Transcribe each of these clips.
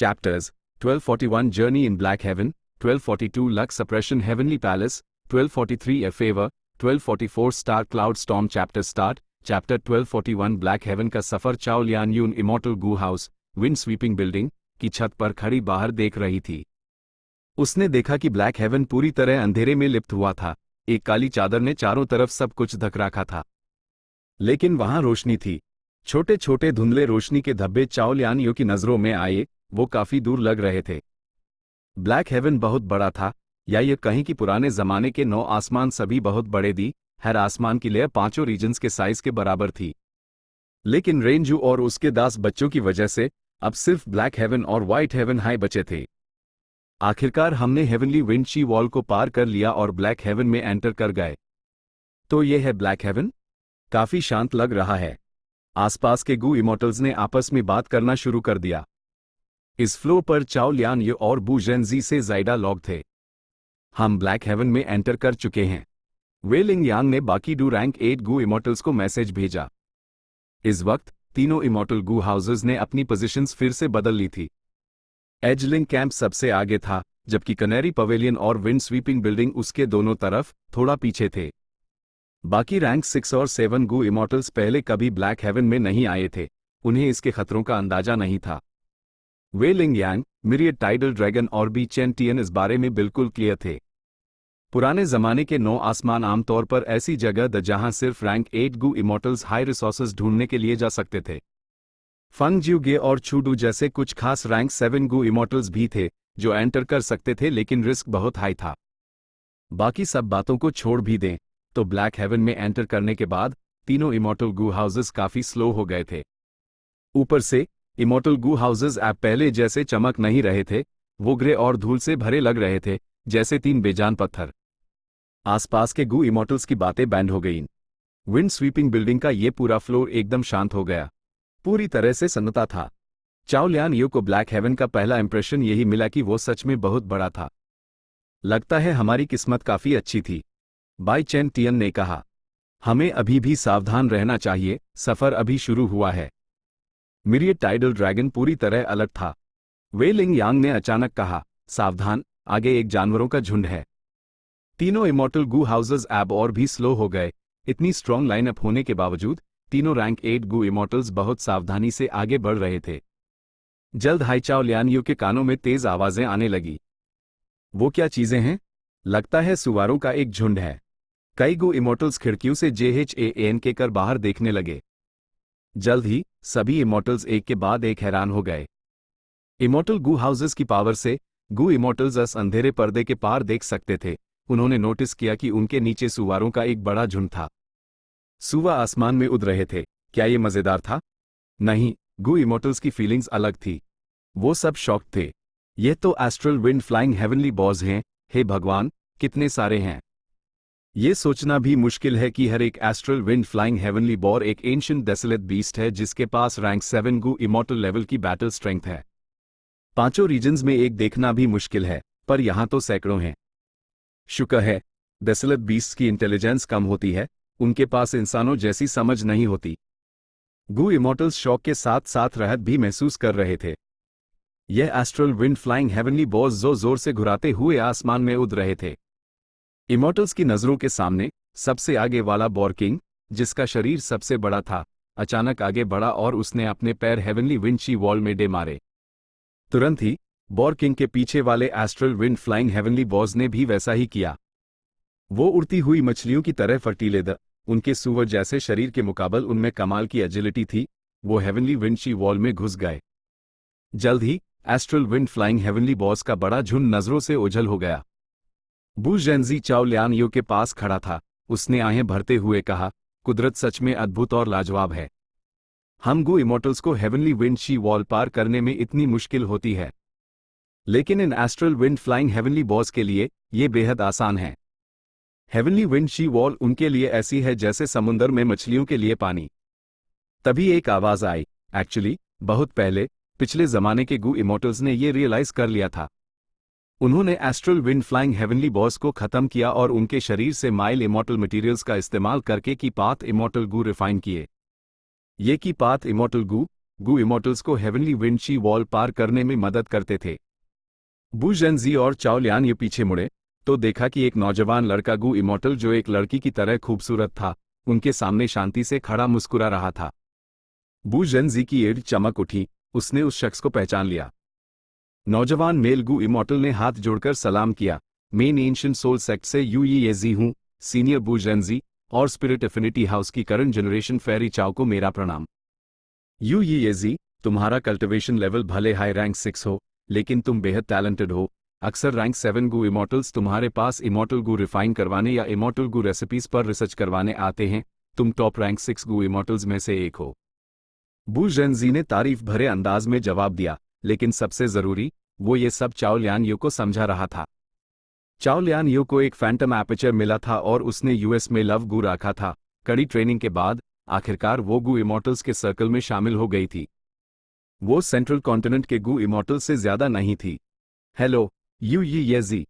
Chapters 1241 Journey in Black Heaven, 1242 Luck Suppression Heavenly Palace, 1243 A Favor, 1244 Star Cloud Storm Chapter Start, Chapter 1241 Black Heaven का सफर। चाओ Lian यून immortal गू house wind sweeping building की छत पर खड़ी बाहर देख रही थी। उसने देखा कि ब्लैक हेवन पूरी तरह अंधेरे में लिप्त हुआ था। एक काली चादर ने चारों तरफ सब कुछ ढक रखा था, लेकिन वहां रोशनी थी। छोटे छोटे धुंधले रोशनी के धब्बे चाओ लियान यू की नजरों में आए। वो काफी दूर लग रहे थे। ब्लैक हेवन बहुत बड़ा था, या ये कहीं कि पुराने जमाने के 9 आसमान सभी बहुत बड़े दी। हर आसमान की लेयर 5 रीजन्स के साइज के बराबर थी। लेकिन रेंजू और उसके 10 बच्चों की वजह से अब सिर्फ ब्लैक हेवन और व्हाइट हेवन हाई बचे थे। आखिरकार हमने हेवनली विंड शी वॉल को पार कर लिया और ब्लैक हेवन में एंटर कर गए। तो ये है ब्लैक हेवन। काफी शांत लग रहा है। आसपास के गू इमॉर्टल्स ने आपस में बात करना शुरू कर दिया। इस फ्लोर पर चाओ लियान ये और बू जेनजी से ज़ाइडा लॉग थे। हम ब्लैक हेवन में एंटर कर चुके हैं। वे लिंग यांग ने बाकी डू रैंक 8 गू इमॉर्टल्स को मैसेज भेजा। इस वक्त तीनों इमॉर्टल गू हाउसेस ने अपनी पोजीशंस फिर से बदल ली थी। एजलिंग कैंप सबसे आगे था, जबकि कनेरी पवेलियन और विंड स्वीपिंग बिल्डिंग उसके दोनों तरफ थोड़ा पीछे थे। बाकी रैंक 6 और 7 गू इमॉर्टल्स पहले कभी ब्लैक हेवन में नहीं आए थे। उन्हें इसके खतरों का अंदाजा नहीं था। वे लिंग यांग, मिरियड टाइडल ड्रैगन और बी चेन टियन इस बारे में बिल्कुल क्लियर थे। पुराने जमाने के 9 आसमान आमतौर पर ऐसी जगह द जहां सिर्फ rank 8 Gu immortals high resources ढूंढने के लिए जा सकते थे। फंग ज्यू गे और छूडू जैसे कुछ खास रैंक 7 गू इमॉर्टल्स भी थे जो एंटर कर सकते थे, लेकिन रिस्क बहुत हाई था। बाकी सब बातों को छोड़ भी दें तो ब्लैक हेवन में एंटर करने के बाद तीनों इमॉर्टल गू हाउसेस काफी स्लो हो गए थे। ऊपर से इमॉर्टल गू हाउसेस अब पहले जैसे चमक नहीं रहे थे। वो ग्रे और धूल से भरे लग रहे थे, जैसे 3 बेजान पत्थर। आसपास के गू इमॉर्टल्स की बातें बैंड हो गईं। विंड स्वीपिंग बिल्डिंग का ये पूरा फ्लोर एकदम शांत हो गया, पूरी तरह से सन्नाटा था। चाओ लियान यू को ब्लैक हेवन का पहला इंप्रेशन यही मिला कि वो सच में बहुत बड़ा था। लगता है हमारी किस्मत काफी अच्छी थी, बाई चेन टियन ने कहा। हमें अभी भी सावधान रहना चाहिए, सफर अभी शुरू हुआ है। मिरियड टाइडल ड्रैगन पूरी तरह अलर्ट था। वे लिंग यांग ने अचानक कहा, सावधान, आगे एक जानवरों का झुंड है। तीनों इमॉर्टल गू हाउसेस अब और भी स्लो हो गए। इतनी स्ट्रॉन्ग लाइनअप होने के बावजूद तीनों रैंक 8 गू इमॉर्टल्स बहुत सावधानी से आगे बढ़ रहे थे। जल्द हाई चाओ लियान यू के कानों में तेज आवाजें आने लगी। वो क्या चीजें हैं? लगता है सुवारों का एक झुंड है। कई गू इमॉर्टल्स खिड़कियों से JHAN के कर बाहर देखने लगे। जल्द ही सभी इमॉर्टल्स एक के बाद एक हैरान हो गए। इमॉर्टल गू हाउसेस की पावर से गू इमॉर्टल्स अंधेरे पर्दे के पार देख सकते थे। उन्होंने नोटिस किया कि उनके नीचे सुवारों का एक बड़ा झुंड था। सुवा आसमान में उड़ रहे थे। क्या ये मजेदार था? नहीं, गू इमॉर्टल्स की फीलिंग्स अलग थी। वो सब शॉक्ड थे। ये तो astral wind flying heavenly boughs हैं। हे भगवान, कितने सारे हैं। ये सोचना भी मुश्किल है कि हर एक एस्ट्रल विंड फ्लाइंग हेवनली बॉर एक एंशिएंट डेसोलेट बीस्ट है जिसके पास रैंक 7 गू इमॉर्टल लेवल की बैटल स्ट्रेंथ है। 5 रीजन्स में एक देखना भी मुश्किल है, पर यहां तो सैकड़ों हैं। शुक्र है डेसोलेट बीस्ट की इंटेलिजेंस कम होती है, उनके पास इंसानों जैसी समझ नहीं होती। गू इमॉर्टल्स शौक के साथ साथ राहत भी महसूस कर रहे थे। यह astral wind flying heavenly Bohr's जो जोर से घुराते हुए आसमान में उड़ रहे थे। इमॉर्टल्स की नजरों के सामने सबसे आगे वाला बॉर किंग, जिसका शरीर सबसे बड़ा था, अचानक आगे बढ़ा और उसने अपने पैर हेवनली विंड शी वॉल में डे मारे। तुरंत ही बॉर किंग के पीछे वाले astral wind flying heavenly Bohr's ने भी वैसा ही किया। वो उड़ती हुई मछलियों की तरह फर्टीले द उनके सुअर जैसे शरीर के मुकाबले उनमें कमाल की एजिलिटी थी। वो हेवनली विंड शी वॉल में घुस गए। जल्द ही astral wind flying heavenly boars का बड़ा झुंड नजरों से ओझल हो गया। बू जेनजी चाओ लियान यू के पास खड़ा था। उसने आहें भरते हुए कहा, कुदरत सच में अद्भुत और लाजवाब है। हम गू इमॉर्टल्स को हेवनली विंड शी वॉल पार करने में इतनी मुश्किल होती है, लेकिन इन astral wind flying heavenly boars के लिए ये बेहद आसान है। हेवनली विंड शी वॉल उनके लिए ऐसी है जैसे समुंदर में मछलियों के लिए पानी। तभी एक आवाज आई। एक्चुअली बहुत पहले पिछले जमाने के गू इमॉर्टल्स ने ये रियलाइज कर लिया था। उन्होंने astral wind flying heavenly boss को खत्म किया और उनके शरीर से माइल इमॉर्टल मटेरियल्स का इस्तेमाल करके की पाथ इमॉर्टल गू रिफाइन किए। ये की पाथ इमॉर्टल गू गू इमोटल्स को हेवनली विंची वॉल पार करने में मदद करते थे। बू जेनजी और चाओ लियान ये पीछे मुड़े तो देखा कि एक नौजवान लड़का गू इमोटल जो एक लड़की की तरह खूबसूरत था, उनके सामने शांति से खड़ा मुस्कुरा रहा था। बू जेनजी की एड़ चमक उठी, उसने उस शख्स को पहचान लिया। नौजवान मेल गू इमोटल ने हाथ जोड़कर सलाम किया। मेन एंशिएंट सोल सेक्ट से यूईएजी हूँ, सीनियर बू जेनजी और स्पिरिट एफिनिटी हाउस की करंट जनरेशन फेरी चाओ को मेरा प्रणाम। यूईएजी, तुम्हारा कल्टिवेशन लेवल भले हाई रैंक 6 हो, लेकिन तुम बेहद टैलेंटेड हो। अक्सर रैंक 7 गू इमोटल्स तुम्हारे पास इमोटल गू रिफाइन करवाने या इमोटल गू रेसिपीज पर रिसर्च करवाने आते हैं। तुम टॉप रैंक 6 गू इमोटल्स में से एक हो। बू जेनजी ने तारीफ भरे अंदाज में जवाब दिया, लेकिन सबसे जरूरी, वो ये सब चाओ लियान यू को समझा रहा था। चाओ लियान यू को एक फैंटम एपर्चर मिला था और उसने यूएस में लव गू रखा था। कड़ी ट्रेनिंग के बाद आखिरकार वो गू इमोटल्स के सर्कल में शामिल हो गई थी। वो सेंट्रल कॉन्टिनेंट के गू इमोटल से ज्यादा नहीं थी। हेलो यूईएजी,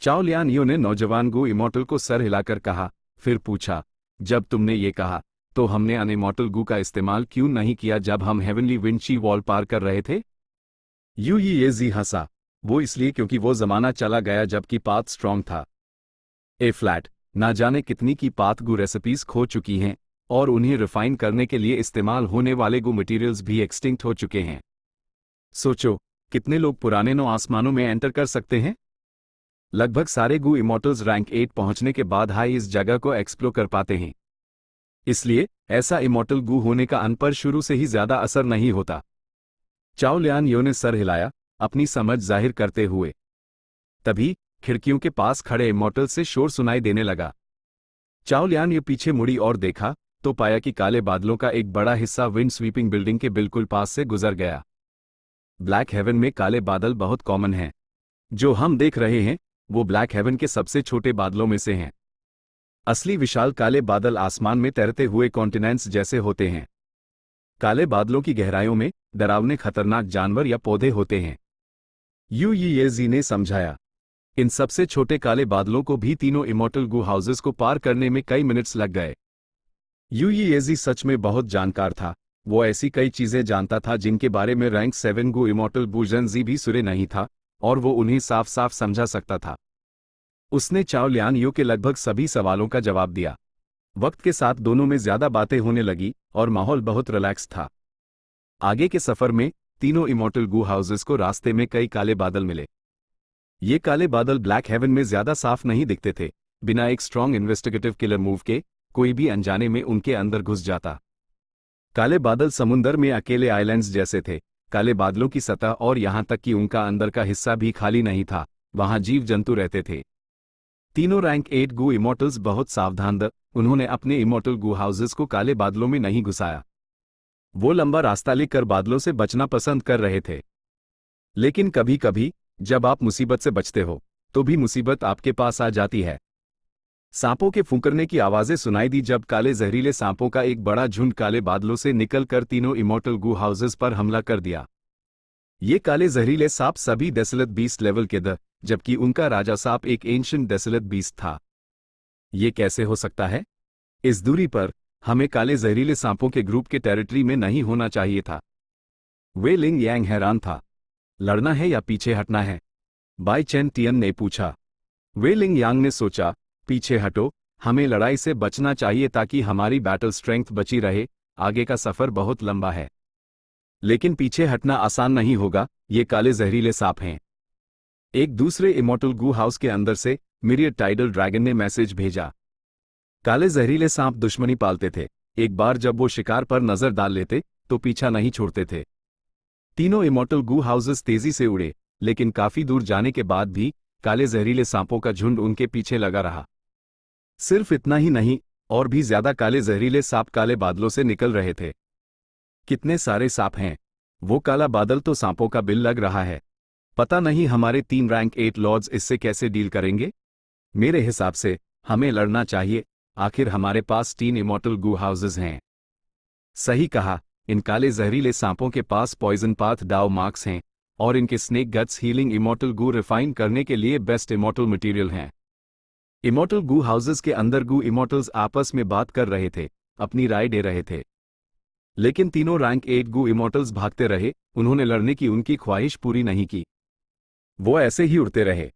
चाओ लियान यू ने नौजवान गू इमोटल को सर हिलाकर कहा, फिर पूछा, जब तुमने ये कहा तो हमने अनइमोटल गू का इस्तेमाल क्यों नहीं किया जब हम हेवनली विंची वॉल पार कर रहे थे? यूईएजी हंसा, वो इसलिए क्योंकि वो जमाना चला गया जबकि पाथ स्ट्रांग था। ए फ्लैट, ना जाने कितनी की पाथ गू रेसिपीज खो चुकी हैं और उन्हें रिफाइन करने के लिए इस्तेमाल होने वाले गू मटेरियल्स भी एक्सटिंक्ट हो चुके हैं। सोचो, कितने लोग पुराने नौ आसमानों में एंटर कर सकते हैं? लगभग सारे गू इमोटल्स रैंक 8 पहुंचने के बाद हाई इस जगह को एक्सप्लोर कर पाते हैं। इसलिए ऐसा इमोटल गू होने का अन पर शुरू से ही ज्यादा असर नहीं होता। चाओ लियान यू ने सर हिलाया, अपनी समझ जाहिर करते हुए। तभी खिड़कियों के पास खड़े इमोटल से शोर सुनाई देने लगा। चाओ लियान यू पीछे मुड़ी और देखा तो पाया कि काले बादलों का एक बड़ा हिस्सा विंड स्वीपिंग बिल्डिंग के बिल्कुल पास से गुजर गया। ब्लैक हेवन में काले बादल बहुत कॉमन हैं। जो हम देख रहे हैं वो ब्लैक हेवन के सबसे छोटे बादलों में से हैं। असली विशाल काले बादल आसमान में तैरते हुए कॉन्टिनेंट्स जैसे होते हैं। काले बादलों की गहराइयों में डरावने खतरनाक जानवर या पौधे होते हैं। यूईएजी ने समझाया। इन सबसे छोटे काले बादलों को भी तीनों इमोटल गू हाउसेस को पार करने में कई मिनट्स लग गए। यूईएजी सच में बहुत जानकार था। वो ऐसी कई चीजें जानता था जिनके बारे में रैंक 7 गू इमोटल बू जेनजी भी सुरे नहीं था, और वो उन्हें साफ साफ समझा सकता था। उसने चाओ लियान यू के लगभग सभी सवालों का जवाब दिया। वक्त के साथ दोनों में ज्यादा बातें होने लगी और माहौल बहुत रिलैक्स था। आगे के सफर में तीनों इमोटल गू हाउसेस को रास्ते में कई काले बादल मिले। ये काले बादल ब्लैक हेवन में ज्यादा साफ नहीं दिखते थे। बिना एक स्ट्रॉन्ग इन्वेस्टिगेटिव किलर मूव के कोई भी अनजाने में उनके अंदर घुस जाता। काले बादल समुंदर में अकेले आइलैंड्स जैसे थे। काले बादलों की सतह और यहां तक कि उनका अंदर का हिस्सा भी खाली नहीं था, वहां जीव जंतु रहते थे। तीनों रैंक 8 गू इमोटल्स बहुत सावधान थे। उन्होंने अपने इमोटल गू हाउसेस को काले बादलों में नहीं घुसाया। वो लंबा रास्ता लेकर बादलों से बचना पसंद कर रहे थे। लेकिन कभी कभी जब आप मुसीबत से बचते हो तो भी मुसीबत आपके पास आ जाती है। सांपों के फूंकरने की आवाजें सुनाई दी जब काले जहरीले सांपों का एक बड़ा झुंड काले बादलों से निकलकर तीनों इमोटल गू हाउसेस पर हमला कर दिया। ये काले जहरीले सांप सभी डेसोलेट बीस्ट लेवल के थे, जबकि उनका राजा सांप एक एंशिएंट डेसोलेट बीस्ट था। ये कैसे हो सकता है? इस दूरी पर हमें काले जहरीले सांपों के ग्रुप के टेरिटरी में नहीं होना चाहिए था। वे लिंग यांग हैरान था। लड़ना है या पीछे हटना है? बाई चेन टियन ने पूछा। वे लिंग यांग ने सोचा, पीछे हटो, हमें लड़ाई से बचना चाहिए ताकि हमारी बैटल स्ट्रेंथ बची रहे। आगे का सफर बहुत लंबा है। लेकिन पीछे हटना आसान नहीं होगा, ये काले जहरीले सांप हैं। एक दूसरे इमोटल गू हाउस के अंदर से मिरियड टाइडल ड्रैगन ने मैसेज भेजा। काले जहरीले सांप दुश्मनी पालते थे। एक बार जब वो शिकार पर नजर डाल लेते तो पीछा नहीं छोड़ते थे। तीनों इमोटल गू हाउसेस तेजी से उड़े, लेकिन काफी दूर जाने के बाद भी काले जहरीले सांपों का झुंड उनके पीछे लगा रहा। सिर्फ इतना ही नहीं, और भी ज्यादा काले जहरीले सांप काले बादलों से निकल रहे थे। कितने सारे सांप हैं! वो काला बादल तो सांपों का बिल लग रहा है। पता नहीं हमारे 3 रैंक 8 लॉर्ड्स इससे कैसे डील करेंगे। मेरे हिसाब से हमें लड़ना चाहिए। आखिर हमारे पास 3 इमोटल गू हाउसेस हैं। सही कहा, इन काले जहरीले सांपों के पास पॉइजन पाथ डाउ मार्क्स हैं, और इनके स्नेक गट्स हीलिंग इमोटल गू रिफाइन करने के लिए बेस्ट इमोटल मटेरियल हैं। इमोटल गू हाउसेस के अंदर गू इमोटल्स आपस में बात कर रहे थे, अपनी राय दे रहे थे। लेकिन तीनों रैंक 8 गू इमॉर्टल्स भागते रहे, उन्होंने लड़ने की उनकी ख्वाहिश पूरी नहीं की। वो ऐसे ही उड़ते रहे।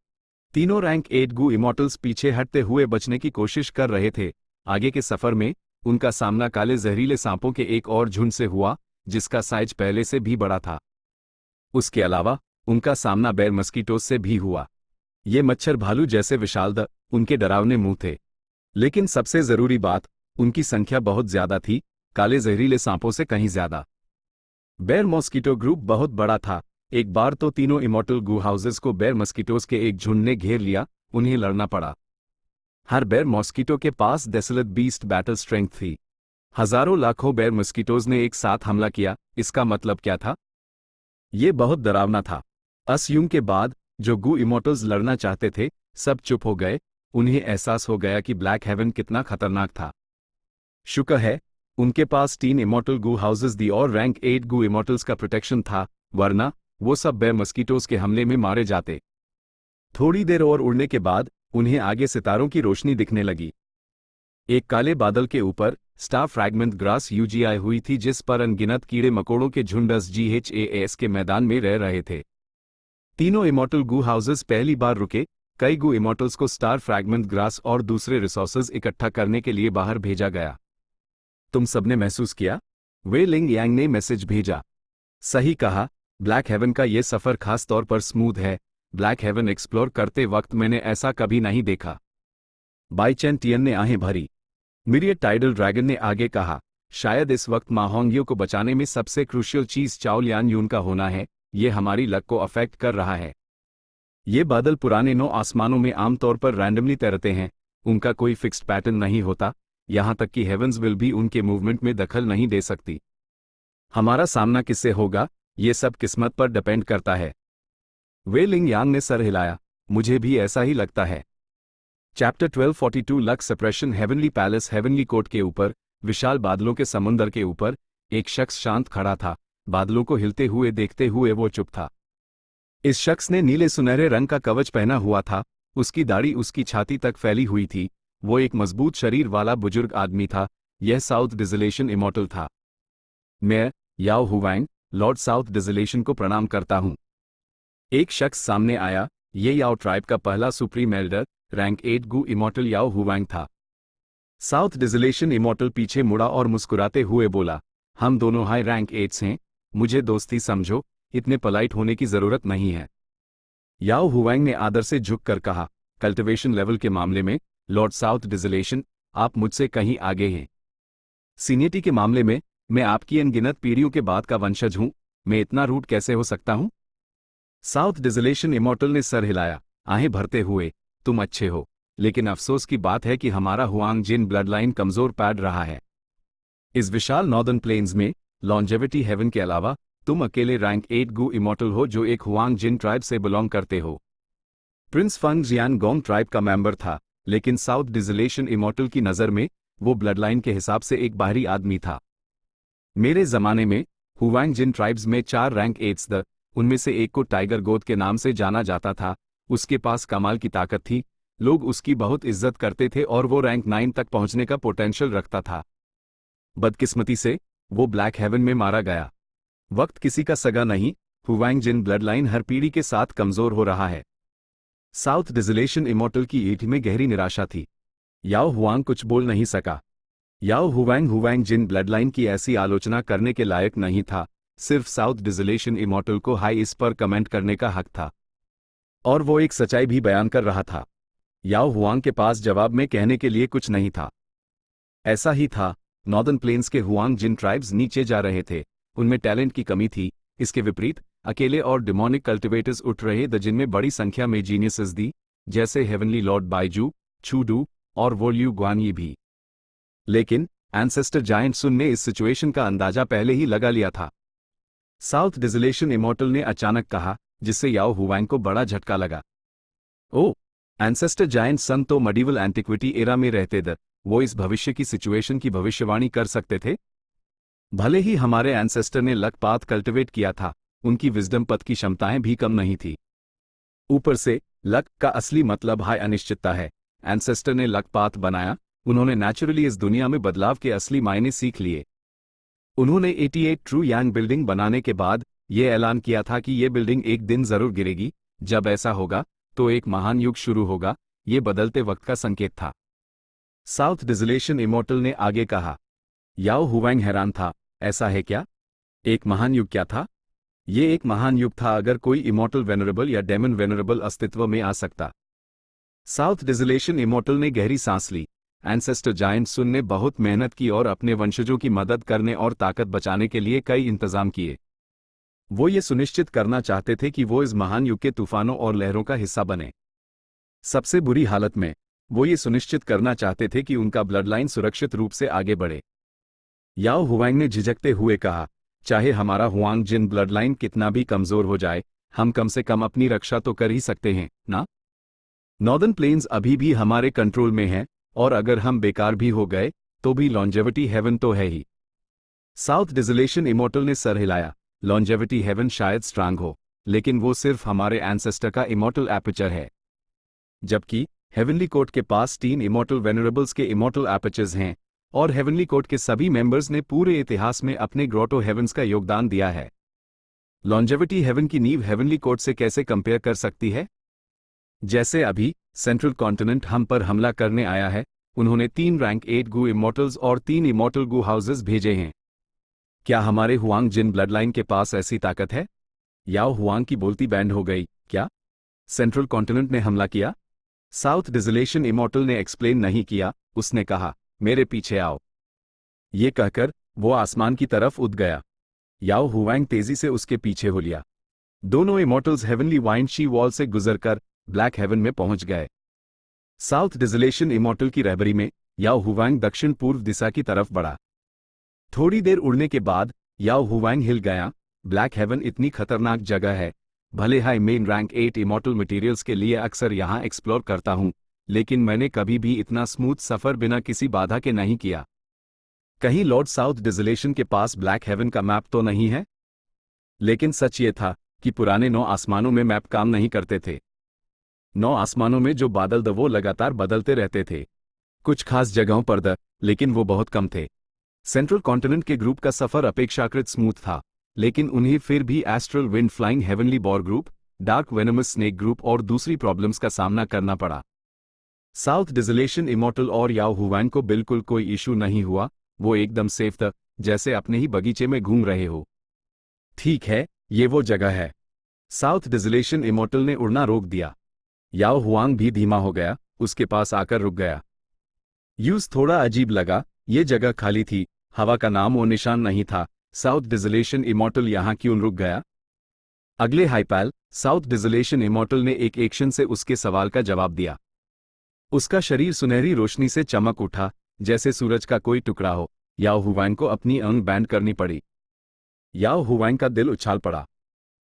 तीनों रैंक 8 गू इमॉर्टल्स पीछे हटते हुए बचने की कोशिश कर रहे थे। आगे के सफर में उनका सामना काले जहरीले सांपों के एक और झुंड से हुआ, जिसका साइज पहले से भी बड़ा था। उसके अलावा उनका सामना बेर मस्कीटोस से भी हुआ। ये मच्छर भालू जैसे विशाल उनके डरावने मुंह थे। लेकिन सबसे जरूरी बात, उनकी संख्या बहुत ज्यादा थी, काले जहरीले सांपों से कहीं ज्यादा। बेर मॉस्किटो ग्रुप बहुत बड़ा था। एक बार तो तीनों इमॉर्टल गू हाउसेस को बेर मस्कीटोस के एक झुंड ने घेर लिया, उन्हें लड़ना पड़ा। हर बेर मॉस्किटो के पास डेसोलेट बीस्ट बैटल स्ट्रेंथ थी। हजारों लाखों बेर मस्कीटोज ने एक साथ हमला किया। इसका मतलब क्या था? ये बहुत डरावना था। असयुम के बाद जो गू इमॉर्टल्स लड़ना चाहते थे, सब चुप हो गए। उन्हें एहसास हो गया कि ब्लैक हेवन कितना खतरनाक था। शुक्र है उनके पास 3 इमॉर्टल गू हाउसेस दी और रैंक 8 गू इमॉर्टल्स का प्रोटेक्शन था, वरना वो सब बेर मस्कीटोज के हमले में मारे जाते। थोड़ी देर और उड़ने के बाद उन्हें आगे सितारों की रोशनी दिखने लगी। एक काले बादल के ऊपर स्टार फ्रैगमेंट ग्रास यूजीआई हुई थी, जिस पर अनगिनत कीड़े मकोड़ों के झुंड GHAS के मैदान में रह रहे थे। तीनों इमॉर्टल गू हाउसेस पहली बार रुके। कई गू इमॉर्टल्स को स्टार फ्रैगमेंट ग्रास और दूसरे रिसोर्सेज इकट्ठा करने के लिए बाहर भेजा गया। तुम सबने महसूस किया? वे लिंग यांग ने मैसेज भेजा। सही कहा, ब्लैक हेवन का ये सफर खास तौर पर स्मूथ है। ब्लैक हेवन एक्सप्लोर करते वक्त मैंने ऐसा कभी नहीं देखा। बाई चैन टियन ने आहें भरी। मिरियड टाइडल ड्रैगन ने आगे कहा, शायद इस वक्त माहोंगियो को बचाने में सबसे क्रूशियल चीज चाओ लियान यून का होना है। ये हमारी लक को अफेक्ट कर रहा है। ये बादल पुराने 9 आसमानों में आमतौर पर रैंडमली तैरते हैं, उनका कोई फिक्स्ड पैटर्न नहीं होता, यहां तक कि हेवंस विल भी उनके मूवमेंट में दखल नहीं दे सकती। हमारा सामना किससे होगा, ये सब किस्मत पर डिपेंड करता है। वे लिंग यांग ने सर हिलाया। मुझे भी ऐसा ही लगता है। Chapter 1242 luck suppression heavenly palace heavenly court के ऊपर, विशाल बादलों के समुंदर के ऊपर, एक शख्स शांत खड़ा था। बादलों को हिलते हुए देखते हुए वो चुप था। इस शख्स ने नीले सुनहरे रंग का कवच पहना हुआ था, उसकी दाढ़ी उसकी छाती तक फैली हुई थी। वो एक मजबूत शरीर वाला बुजुर्ग आदमी था। यह साउथ डिजोलेशन इमॉर्टल था। मैं याओ हुवैंग, लॉर्ड साउथ डिजोलेशन को प्रणाम करता हूं। एक शख्स सामने आया। ये याओ ट्राइब का पहला supreme Elder, rank 8 Gu immortal याओ हुवैंग था। साउथ डिजोलेशन इमॉर्टल पीछे मुड़ा और मुस्कुराते हुए बोला, हम दोनों हाई रैंक 8s हैं, मुझे दोस्ती समझो, इतने पोलाइट होने की जरूरत नहीं है। याओ हुवैंग ने आदर से झुककर कहा, कल्टिवेशन लेवल के मामले में लॉर्ड साउथ डिजोलेशन, आप मुझसे कहीं आगे हैं। सीनियरिटी के मामले में मैं आपकी अनगिनत पीढ़ियों के बाद का वंशज हूं, मैं इतना रूट कैसे हो सकता हूं? साउथ डिजोलेशन इमॉर्टल ने सर हिलाया, आहें भरते हुए, तुम अच्छे हो, लेकिन अफसोस की बात है कि हमारा हुआंग जिन ब्लड लाइन कमजोर पड़ रहा है। इस विशाल नॉर्दर्न प्लेन्स में लॉन्जेविटी हेवन के अलावा तुम अकेले रैंक 8 गू इमॉर्टल हो जो एक हुआंग जिन ट्राइब से बिलोंग करते हो। प्रिंस फंग जियान गोंग ट्राइब का मेंबर था, लेकिन साउथ डिजोलेशन इमॉर्टल की नज़र में वो ब्लड लाइन के हिसाब से एक बाहरी आदमी था। मेरे जमाने में हुआंग जिन ट्राइब्स में 4 रैंक 8s द, उनमें से एक को टाइगर गोद के नाम से जाना जाता था। उसके पास कमाल की ताकत थी, लोग उसकी बहुत इज्जत करते थे और वो रैंक 9 तक पहुंचने का पोटेंशियल रखता था। बदकिस्मती से वो ब्लैक हेवन में मारा गया। वक्त किसी का सगा नहीं, हुआंग जिन ब्लड लाइन हर पीढ़ी के साथ कमजोर हो रहा है। साउथ डिजोलेशन इमॉर्टल की ईट में गहरी निराशा थी। याओ हुआंग कुछ बोल नहीं सका। याओ हुआंग जिन ब्लड लाइन की ऐसी आलोचना करने के लायक नहीं था, सिर्फ साउथ डिजोलेशन इमॉर्टल को हाई इस पर कमेंट करने का हक था, और वो एक सच्चाई भी बयान कर रहा था। याओ हुआंग के पास जवाब में कहने के लिए कुछ नहीं था। ऐसा ही था, नॉर्दर्न प्लेन्स के हुआंग जिन ट्राइब्स नीचे जा रहे थे, उनमें टैलेंट की कमी थी। इसके विपरीत अकेले और डिमोनिक कल्टिवेटर्स उठ रहे द, जिनमें बड़ी संख्या में जीनियसेस दी, जैसे हेवनली लॉर्ड बाइजू, छूडू और वोल्यू ग्वानयी भी। लेकिन एंसेस्टर जायंट सुन ने इस सिचुएशन का अंदाजा पहले ही लगा लिया था। साउथ डिजोलेशन इमॉर्टल ने अचानक कहा, जिससे याओ हुआंग को बड़ा झटका लगा। ओ, एंसेस्टर जायंट सन तो मडीवल एंटिक्विटी एरा में रहते द, वो इस भविष्य की सिचुएशन की भविष्यवाणी कर सकते थे। भले ही हमारे एंसेस्टर ने लक पाथ कल्टिवेट किया था, उनकी विजडम पथ की क्षमताएं भी कम नहीं थी। ऊपर से लक का असली मतलब हाई अनिश्चितता है। एंसेस्टर ने लक पाथ बनाया, उन्होंने नेचुरली इस दुनिया में बदलाव के असली मायने सीख लिए। उन्होंने 88 ट्रू यांग बिल्डिंग बनाने के बाद ये ऐलान किया था कि ये बिल्डिंग एक दिन जरूर गिरेगी। जब ऐसा होगा तो एक महान युग शुरू होगा। ये बदलते वक्त का संकेत था। साउथ डिजिलेशन इमोर्टल ने आगे कहा। याओ हुवैंग हैरान था, ऐसा है क्या? एक महान युग क्या था? ये एक महान युग था अगर कोई इमोर्टल वेनरेबल या डेमन वेनरेबल अस्तित्व में आ सकता। साउथ डिजिलेशन इमोर्टल ने गहरी सांस ली। एंसेस्टर जायंट सुन ने बहुत मेहनत की और अपने वंशजों की मदद करने और ताकत बचाने के लिए कई इंतजाम किए। वो ये सुनिश्चित करना चाहते थे कि वो इस महान युग के तूफानों और लहरों का हिस्सा बने। सबसे बुरी हालत में वो ये सुनिश्चित करना चाहते थे कि उनका ब्लडलाइन सुरक्षित रूप से आगे बढ़े। याओ हुवैंग ने झिझकते हुए कहा, चाहे हमारा हुआंग जिन ब्लडलाइन कितना भी कमजोर हो जाए, हम कम से कम अपनी रक्षा तो कर ही सकते हैं ना? नॉर्दर्न प्लेन्स अभी भी हमारे कंट्रोल में है, और अगर हम बेकार भी हो गए तो भी लॉन्जेविटी हेवन तो है ही। साउथ डिजिलेशन इमोर्टल ने सर हिलाया। लॉन्जेविटी हेवन शायद स्ट्रांग हो, लेकिन वो सिर्फ हमारे एंसेस्टर का इमोर्टल एपर्चर है। जबकि हेवनली कोर्ट के पास 3 इमोर्टल वेनरेबल्स के इमोर्टल एपर्चर्स हैं, और हेवनली कोर्ट के सभी मेंबर्स ने पूरे इतिहास में अपने ग्रोटो हेवन्स का योगदान दिया है। लॉन्जेविटी हेवन की नींव हेवनली कोर्ट से कैसे कंपेयर कर सकती है? जैसे अभी सेंट्रल कॉन्टिनेंट हम पर हमला करने आया है, उन्होंने 3 रैंक 8 गू इमोर्टल्स और 3 इमोर्टल गू हाउसेस भेजे हैं। क्या हमारे हुआंग जिन ब्लडलाइन के पास ऐसी ताकत है? याओ हुआंग की बोलती बैंड हो गई। क्या सेंट्रल कॉन्टिनेंट ने हमला किया? साउथ डिजिलेशन इमोर्टल ने एक्सप्लेन नहीं किया। उसने कहा, मेरे पीछे आओ। ये कहकर वो आसमान की तरफ उड़ गया। याओ हुवैंग तेजी से उसके पीछे हो लिया। दोनों immortals heavenly wind she wall से गुजरकर ब्लैक हेवन में पहुंच गए। साउथ डिजिलेशन इमोर्टल की रहबरी में याओ हुवैंग दक्षिण पूर्व दिशा की तरफ बढ़ा। थोड़ी देर उड़ने के बाद याओ हुवैंग हिल गया। ब्लैक हेवन इतनी खतरनाक जगह है। भले high main rank 8 immortal materials के लिए अक्सर यहां एक्सप्लोर करता हूं, लेकिन मैंने कभी भी इतना स्मूथ सफर बिना किसी बाधा के नहीं किया। कहीं लॉर्ड साउथ डिजिलेशन के पास ब्लैक हेवन का मैप तो नहीं है? लेकिन सच ये था कि पुराने 9 आसमानों में मैप काम नहीं करते थे। 9 आसमानों में जो बादल वो लगातार बदलते रहते थे। कुछ खास जगहों पर लेकिन वो बहुत कम थे। सेंट्रल कॉन्टिनेंट के ग्रुप का सफर अपेक्षाकृत स्मूथ था, लेकिन उन्हें फिर भी astral wind flying heavenly boar group, dark venomous snake group और दूसरी प्रॉब्लम्स का सामना करना पड़ा। साउथ डिजिलेशन इमोर्टल और याओ हुवैंग को बिल्कुल कोई इशू नहीं हुआ। वो एकदम सेफ था, जैसे अपने ही बगीचे में घूम रहे हो। ठीक है, ये वो जगह है। साउथ डिजिलेशन इमोर्टल ने उड़ना रोक दिया। याओ हुआंग भी धीमा हो गया, उसके पास आकर रुक गया। यूज थोड़ा अजीब लगा। ये जगह खाली थी, हवा का नाम और निशान नहीं था। साउथ डिजिलेशन इमोर्टल यहां क्यों रुक गया? अगले हाइपैल साउथ डिजिलेशन इमोर्टल ने एक एक्शन से उसके सवाल का जवाब दिया। उसका शरीर सुनहरी रोशनी से चमक उठा, जैसे सूरज का कोई टुकड़ा हो। याओ हुवैंग को अपनी अंग बैंड करनी पड़ी। याओ हुवैंग का दिल उछाल पड़ा।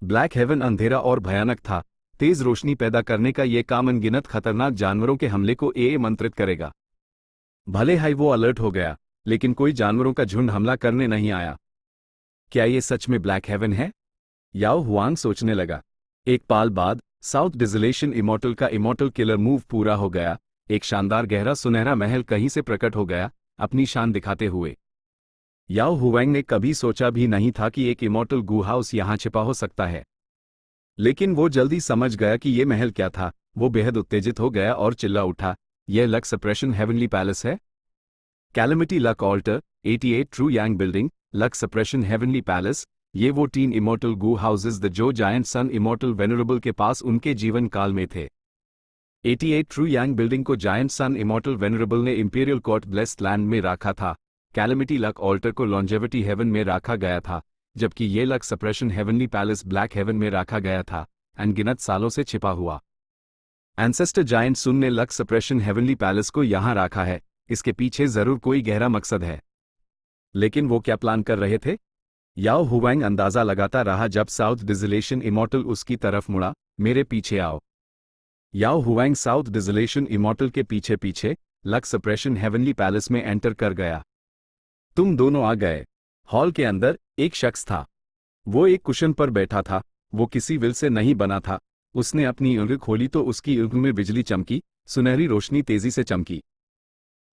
ब्लैक हेवन अंधेरा और भयानक था। तेज रोशनी पैदा करने का यह काम अनगिनत खतरनाक जानवरों के हमले को मंत्रित करेगा। भले हाई वो अलर्ट हो गया, लेकिन कोई जानवरों का झुंड हमला करने नहीं आया। क्या ये सच में ब्लैक हेवन है? याओ हुआंग सोचने लगा। एक पाल बाद साउथ डिजिलेशन इमोर्टल का इमोर्टल किलर मूव पूरा हो गया। एक शानदार गहरा सुनहरा महल कहीं से प्रकट हो गया, अपनी शान दिखाते हुए। याओ हुवैंग ने कभी सोचा भी नहीं था कि एक इमोर्टल गू हाउस यहां छिपा हो सकता है, लेकिन वो जल्दी समझ गया कि ये महल क्या था। वो बेहद उत्तेजित हो गया और चिल्ला उठा, यह लक सप्रेशन हेवनली पैलेस है। Calamity luck altar 88 true Yang building, luck suppression heavenly palace. ये वो 3 इमोर्टल गू हाउसेज जो जायंट सन इमोर्टल वेनरेबल के पास उनके जीवन काल में थे। 88 ट्रू यांग बिल्डिंग को जायंट सन इमोर्टल वेनरेबल ने इंपीरियल कोर्ट ब्लेस्ड लैंड में रखा था। कैलेमिटी लक ऑल्टर को लॉन्जेविटी हेवन में रखा गया था, जबकि ये luck suppression heavenly palace black haven में रखा गया था, अनगिनत सालों से छिपा हुआ। एंसेस्टर जायंट सुन ने लक सप्रेशन हेवनली पैलेस को यहां रखा है। इसके पीछे जरूर कोई गहरा मकसद है, लेकिन वो क्या प्लान कर रहे थे? याओ हुवैंग अंदाजा लगाता रहा जब साउथ डिजिलेशन इमोर्टल उसकी तरफ मुड़ा। मेरे पीछे आओ। याओ हुवैंग साउथ डिजिलेशन इमोर्टल के पीछे पीछे लक सप्रेशन हेवनली पैलेस में एंटर कर गया। तुम दोनों आ गए। हॉल के अंदर एक शख्स था। वो एक कुशन पर बैठा था। वो किसी विल से नहीं बना था। उसने अपनी उंगली खोली तो उसकी उंगली में बिजली चमकी, सुनहरी रोशनी तेजी से चमकी।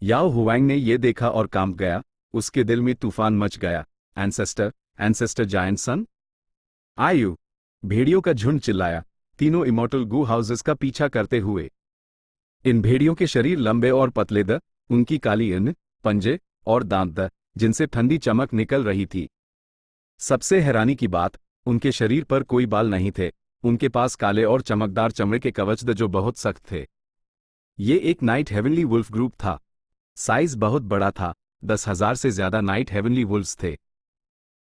याओ हुवैंग ने ये देखा और कांप गया। उसके दिल में तूफान मच गया। एंसेस्टर, एंसेस्टर जायंट सन। आयु, भेड़ियों का झुंड चिल्लाया, तीनों इमॉर्टल गू हाउसेस का पीछा करते हुए। इन भेड़ियों के शरीर लंबे और पतले द, उनकी काली इन, पंजे और दांत द, जिनसे ठंडी चमक निकल रही थी। सबसे हैरानी की बात, उनके शरीर पर कोई बाल नहीं थे, उनके पास काले और चमकदार चमड़े के कवच द जो बहुत सख्त थे। ये एक नाइट हेवनली वुल्फ ग्रुप था। साइज बहुत बड़ा था, 10,000 से ज्यादा नाइट हेवनली वुल्फ्स थे।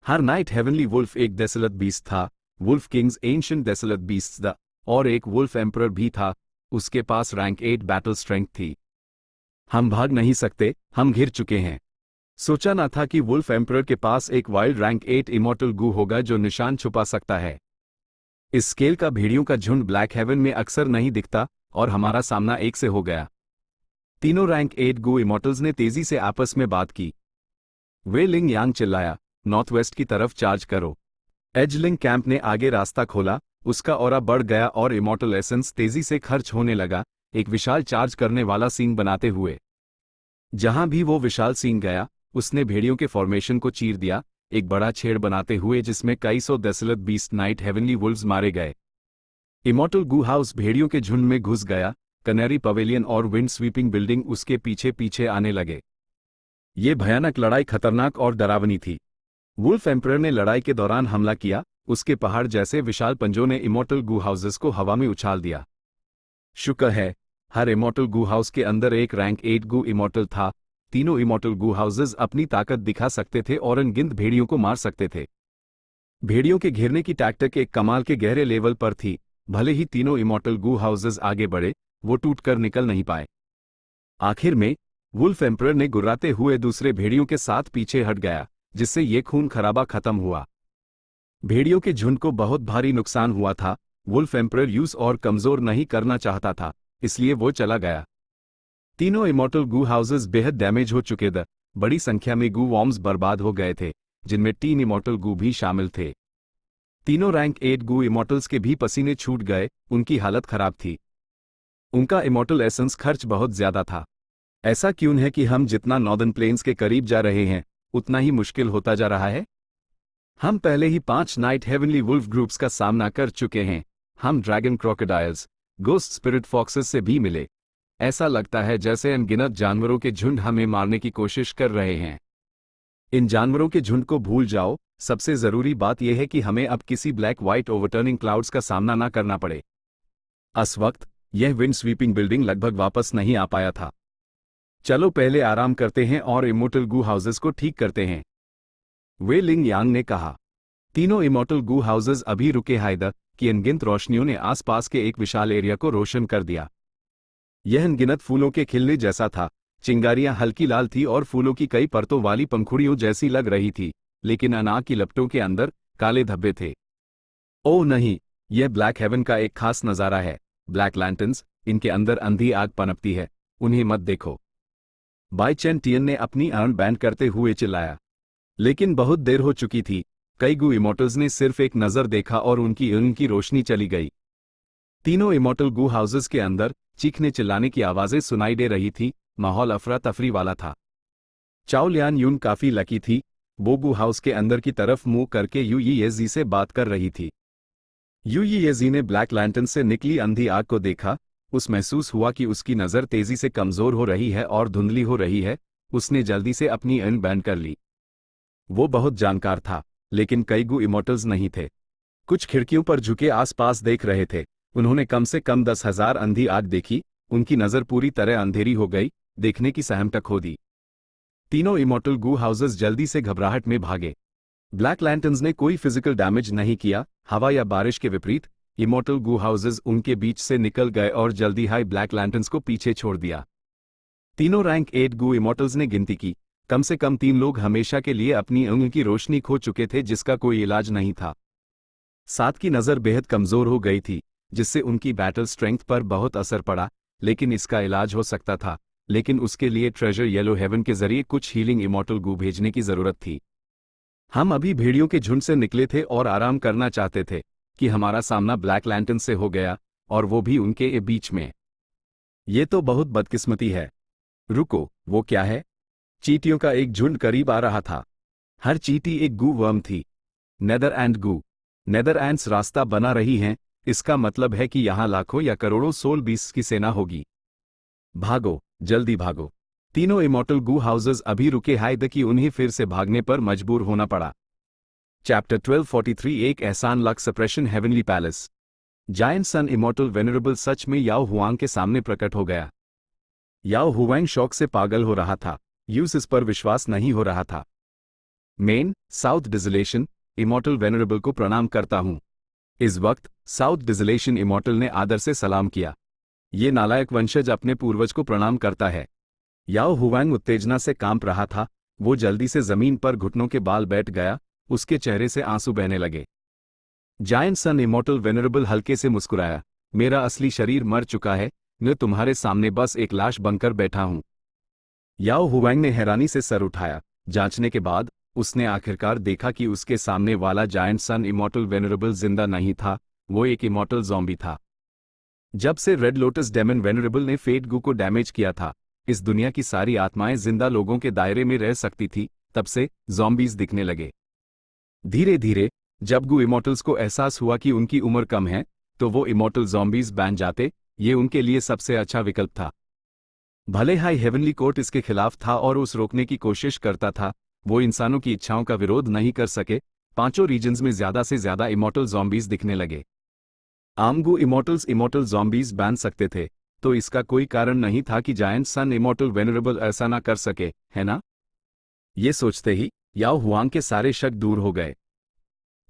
हर नाइट हेवनली वुल्फ एक डेसोलेट बीस्ट था, wolf kings ancient desolate beasts द, और एक वुल्फ एम्परर भी था, उसके पास रैंक 8 बैटल स्ट्रेंथ थी। हम भाग नहीं सकते, हम घिर चुके हैं। सोचा ना था कि वुल्फ एम्परर के पास एक वाइल्ड रैंक 8 इमॉर्टल गू होगा जो निशान छुपा सकता है। इस स्केल का भेड़ियों का झुंड ब्लैक हेवन में अक्सर नहीं दिखता, और हमारा सामना एक से हो गया। तीनों रैंक 8 गू इमॉर्टल्स ने तेजी से आपस में बात की। वे लिंग यांग चिल्लाया, नॉर्थ वेस्ट की तरफ चार्ज करो। एजलिंग कैंप ने आगे रास्ता खोला, उसका ऑरा बढ़ गया और इमॉर्टल एसेंस तेजी से खर्च होने लगा, एक विशाल चार्ज करने वाला सीन बनाते हुए। जहां भी वो विशाल सीन गया, उसने भेड़ियों के फॉर्मेशन को चीर दिया, एक बड़ा छेड़ बनाते हुए जिसमें कई सौ desolate beast night heavenly Wolves मारे गए। इमॉर्टल गू हाउस भेड़ियों के झुंड में घुस गया, कनेरी पवेलियन और विंड स्वीपिंग बिल्डिंग उसके पीछे पीछे आने लगे। ये भयानक लड़ाई खतरनाक और डरावनी थी। वुल्फ एम्परर ने लड़ाई के दौरान हमला किया, उसके पहाड़ जैसे विशाल पंजों ने इमॉर्टल गू हाउसेस को हवा में उछाल दिया। शुक्र है, हर इमॉर्टल गू हाउस के अंदर एक रैंक 8 गू इमॉर्टल था। तीनों इमॉर्टल गू हाउसेस अपनी ताकत दिखा सकते थे और अनगिनत भेड़ियों को मार सकते थे। भेड़ियों के घेरने की टैक्टिक एक कमाल के गहरे लेवल पर थी। भले ही तीनों इमॉर्टल गू हाउसेस आगे बढ़े, वो टूटकर निकल नहीं पाए। आखिर में वुल्फ एम्परर ने गुर्राते हुए दूसरे भेड़ियों के साथ पीछे हट गया, जिससे ये खून खराबा खत्म हुआ। भेड़ियों के झुंड को बहुत भारी नुकसान हुआ था। वुल्फ एम्परर यूज और कमजोर नहीं करना चाहता था, इसलिए वो चला गया। तीनों इमॉर्टल गू हाउसेस बेहद डैमेज हो चुके थे। बड़ी संख्या में गू वॉर्म्स बर्बाद हो गए थे, जिनमें 3 इमॉर्टल गू भी शामिल थे। तीनों रैंक 8 गू इमॉर्टल्स के भी पसीने छूट गए, उनकी हालत खराब थी। उनका इमॉर्टल एसेंस खर्च बहुत ज्यादा था। ऐसा क्यों है कि हम जितना नॉर्दर्न प्लेन्स के करीब जा रहे हैं, उतना ही मुश्किल होता जा रहा है? हम पहले ही 5 नाइट हेवनली वुल्फ ग्रुप्स का सामना कर चुके हैं। हम dragon crocodiles, ghost spirit foxes से भी मिले। ऐसा लगता है जैसे अनगिनत जानवरों के झुंड हमें मारने की कोशिश कर रहे हैं। इन जानवरों के झुंड को भूल जाओ, सबसे जरूरी बात यह है कि हमें अब किसी ब्लैक व्हाइट ओवरटर्निंग क्लाउड्स का सामना ना करना पड़े। इस वक्त यह विंड स्वीपिंग बिल्डिंग लगभग वापस नहीं आ पाया था। चलो पहले आराम करते हैं और इमॉर्टल गू हाउसेस को ठीक करते हैं, वे लिंग यांग ने कहा। तीनों इमॉर्टल गू हाउसेस अभी रुके हाइदर की अनगिनत रोशनियों ने आसपास के एक विशाल एरिया को रोशन कर दिया। यह अनगिनत फूलों के खिलने जैसा था। चिंगारियां हल्की लाल थी और फूलों की कई परतों वाली पंखुड़ियों जैसी लग रही थी, लेकिन अनाग की लपटों के अंदर काले धब्बे थे। ओह नहीं, यह ब्लैक हेवन का एक खास नज़ारा है। ब्लैक लैंटर्न्स, इनके अंदर अंधी आग पनपती है, उन्हें मत देखो। बाई चेन टियन ने अपनी आर्म बैंड करते हुए चिल्लाया। लेकिन बहुत देर हो चुकी थी। कई गू इमॉर्टल्स ने सिर्फ एक नज़र देखा और उनकी रोशनी चली गई। तीनों इमॉर्टल गू हाउसेस के अंदर चीखने चिल्लाने की आवाजें सुनाई दे रही थी। माहौल अफरा तफरी वाला था। चाओ लियान यून काफी लकी थी, वो गू हाउस के अंदर की तरफ मुंह करके यूयीएजी से बात कर रही थी। यूयीएजी ने ब्लैक लैंटर्न से निकली अंधी आग को देखा। उस महसूस हुआ कि उसकी नज़र तेजी से कमजोर हो रही है और धुंधली हो रही है। उसने जल्दी से अपनी अर्म बैंड कर ली। वो बहुत जानकार था, लेकिन कई गू इमॉर्टल्स नहीं थे। कुछ खिड़कियों पर झुके आसपास देख रहे थे। उन्होंने कम से कम 10,000 अंधी आग देखी। उनकी नज़र पूरी तरह अंधेरी हो गई, देखने की सहमत खो दी। तीनों इमॉर्टल गू हाउसेस जल्दी से घबराहट में भागे। ब्लैक लैंटर्न्स ने कोई फिजिकल डैमेज नहीं किया। हवा या बारिश के विपरीत इमॉर्टल गू हाउसेस उनके बीच से निकल गए और जल्दी हाई ब्लैक लैंटर्न्स को पीछे छोड़ दिया। तीनों रैंक 8 गू इमॉर्टल्स ने गिनती की। कम से कम 3 लोग हमेशा के लिए अपनी आंख की रोशनी खो चुके थे, जिसका कोई इलाज नहीं था। 7 की नज़र बेहद कमजोर हो गई थी, जिससे उनकी बैटल स्ट्रेंथ पर बहुत असर पड़ा, लेकिन इसका इलाज हो सकता था। लेकिन उसके लिए ट्रेजर येलो हेवन के जरिए कुछ हीलिंग इमॉर्टल गू भेजने की जरूरत थी। हम अभी भेड़ियों के झुंड से निकले थे और आराम करना चाहते थे कि हमारा सामना ब्लैक लैंटर्न से हो गया, और वो भी उनके बीच में। ये तो बहुत बदकिस्मती है। रुको, वो क्या है? चींटियों का एक झुंड करीब आ रहा था। हर चींटी एक गू वर्म थी। Nether end Gu. Nether ends रास्ता बना रही हैं, इसका मतलब है कि यहाँ लाखों या करोड़ों सोल बीस की सेना होगी। भागो, जल्दी भागो। तीनों इमॉर्टल गू हाउसेस अभी रुके हाय कि उन्हें फिर से भागने पर मजबूर होना पड़ा। चैप्टर 1243 एक एहसान luck suppression heavenly palace. Giant sun immortal venerable सच में याओ हुआंग के सामने प्रकट हो गया। याओ हुआंग शौक से पागल हो रहा था, यूस इस पर विश्वास नहीं हो रहा था। मेन, साउथ डिजलेशन, इमॉर्टल वेनरेबल को प्रणाम करता हूं। इस वक्त साउथ डिजलेशन इमॉर्टल ने आदर से सलाम किया। ये नालायक वंशज अपने पूर्वज को प्रणाम करता है। याओ हुआंग उत्तेजना से कांप रहा था, वो जल्दी से जमीन पर घुटनों के बाल बैठ गया, उसके चेहरे से आंसू बहने लगे। जायंट सन इमॉर्टल वेनरेबल हल्के से मुस्कुराया, मेरा असली शरीर मर चुका है, मैं तुम्हारे सामने बस एक लाश बनकर बैठा हूं। याओ हुआंग ने हैरानी से सर उठाया। जांचने के बाद उसने आखिरकार देखा कि उसके सामने वाला जायंट सन इमॉर्टल वेनरेबल जिंदा नहीं था, वो एक इमॉर्टल ज़ॉम्बी था। जब से रेड लोटस डेमन वेनरेबल ने फेट गू को डैमेज किया था, इस दुनिया की सारी आत्माएं जिंदा लोगों के दायरे में रह सकती थी, तब से ज़ॉम्बीज दिखने लगे। धीरे धीरे जब गू इमॉर्टल्स को एहसास हुआ कि उनकी उम्र कम है, तो वो इमॉर्टल ज़ॉम्बीज बन जाते, ये उनके लिए सबसे अच्छा विकल्प था। भले हाई हेवनली कोर्ट इसके खिलाफ था और उस रोकने की कोशिश करता था, वो इंसानों की इच्छाओं का विरोध नहीं कर सके। पांचों रीजन्स में ज्यादा से ज्यादा इमॉर्टल ज़ॉम्बीज दिखने लगे। आमगू इमॉर्टल्स इमॉर्टल ज़ॉम्बीज बैन सकते थे, तो इसका कोई कारण नहीं था कि जायंट सन इमॉर्टल वेनरेबल ऐसा ना कर सके, है ना? ये सोचते ही याओ हुआंग के सारे शक दूर हो गए।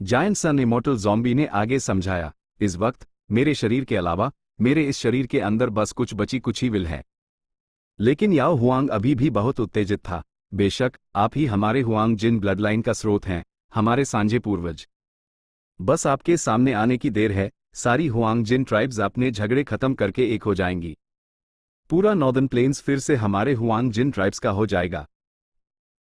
जायंट सन इमॉर्टल ज़ॉम्बी ने आगे समझाया, इस वक्त मेरे शरीर के अलावा मेरे इस शरीर के अंदर बस कुछ बची कुछ ही विल है। लेकिन याओ हुआंग अभी भी बहुत उत्तेजित था। बेशक आप ही हमारे हुआंग जिन ब्लडलाइन का स्रोत हैं, हमारे सांझे पूर्वज। बस आपके सामने आने की देर है, सारी हुआंग जिन ट्राइब्स अपने झगड़े खत्म करके एक हो जाएंगी। पूरा नॉर्दर्न प्लेन्स फिर से हमारे हुआंग जिन ट्राइब्स का हो जाएगा।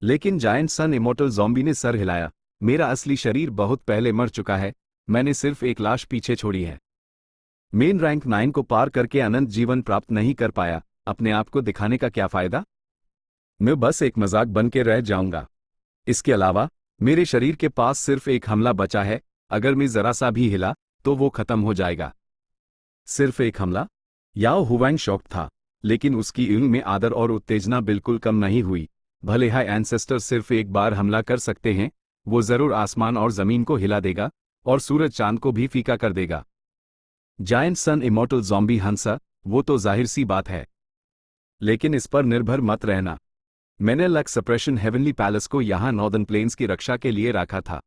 लेकिन जायंट सन इमॉर्टल ज़ॉम्बी ने सर हिलाया, मेरा असली शरीर बहुत पहले मर चुका है, मैंने सिर्फ एक लाश पीछे छोड़ी है। मेन रैंक 9 को पार करके अनंत जीवन प्राप्त नहीं कर पाया, अपने आप को दिखाने का क्या फायदा? मैं बस एक मजाक बन के रह जाऊंगा। इसके अलावा मेरे शरीर के पास सिर्फ एक हमला बचा है, अगर मैं जरा सा भी हिला तो वो खत्म हो जाएगा। सिर्फ एक हमला? याओ हुआंग शॉक था, लेकिन उसकी इल्म में आदर और उत्तेजना बिल्कुल कम नहीं हुई। भले हाई एंसेस्टर सिर्फ एक बार हमला कर सकते हैं, वो जरूर आसमान और जमीन को हिला देगा और सूरज चांद को भी फीका कर देगा। जायंट सन इमॉर्टल ज़ॉम्बी हंसा, वो तो जाहिर सी बात है। लेकिन इस पर निर्भर मत रहना। मैंने लक सप्रेशन हेवनली पैलेस को यहाँ नॉर्दर्न प्लेन्स की रक्षा के लिए रखा था।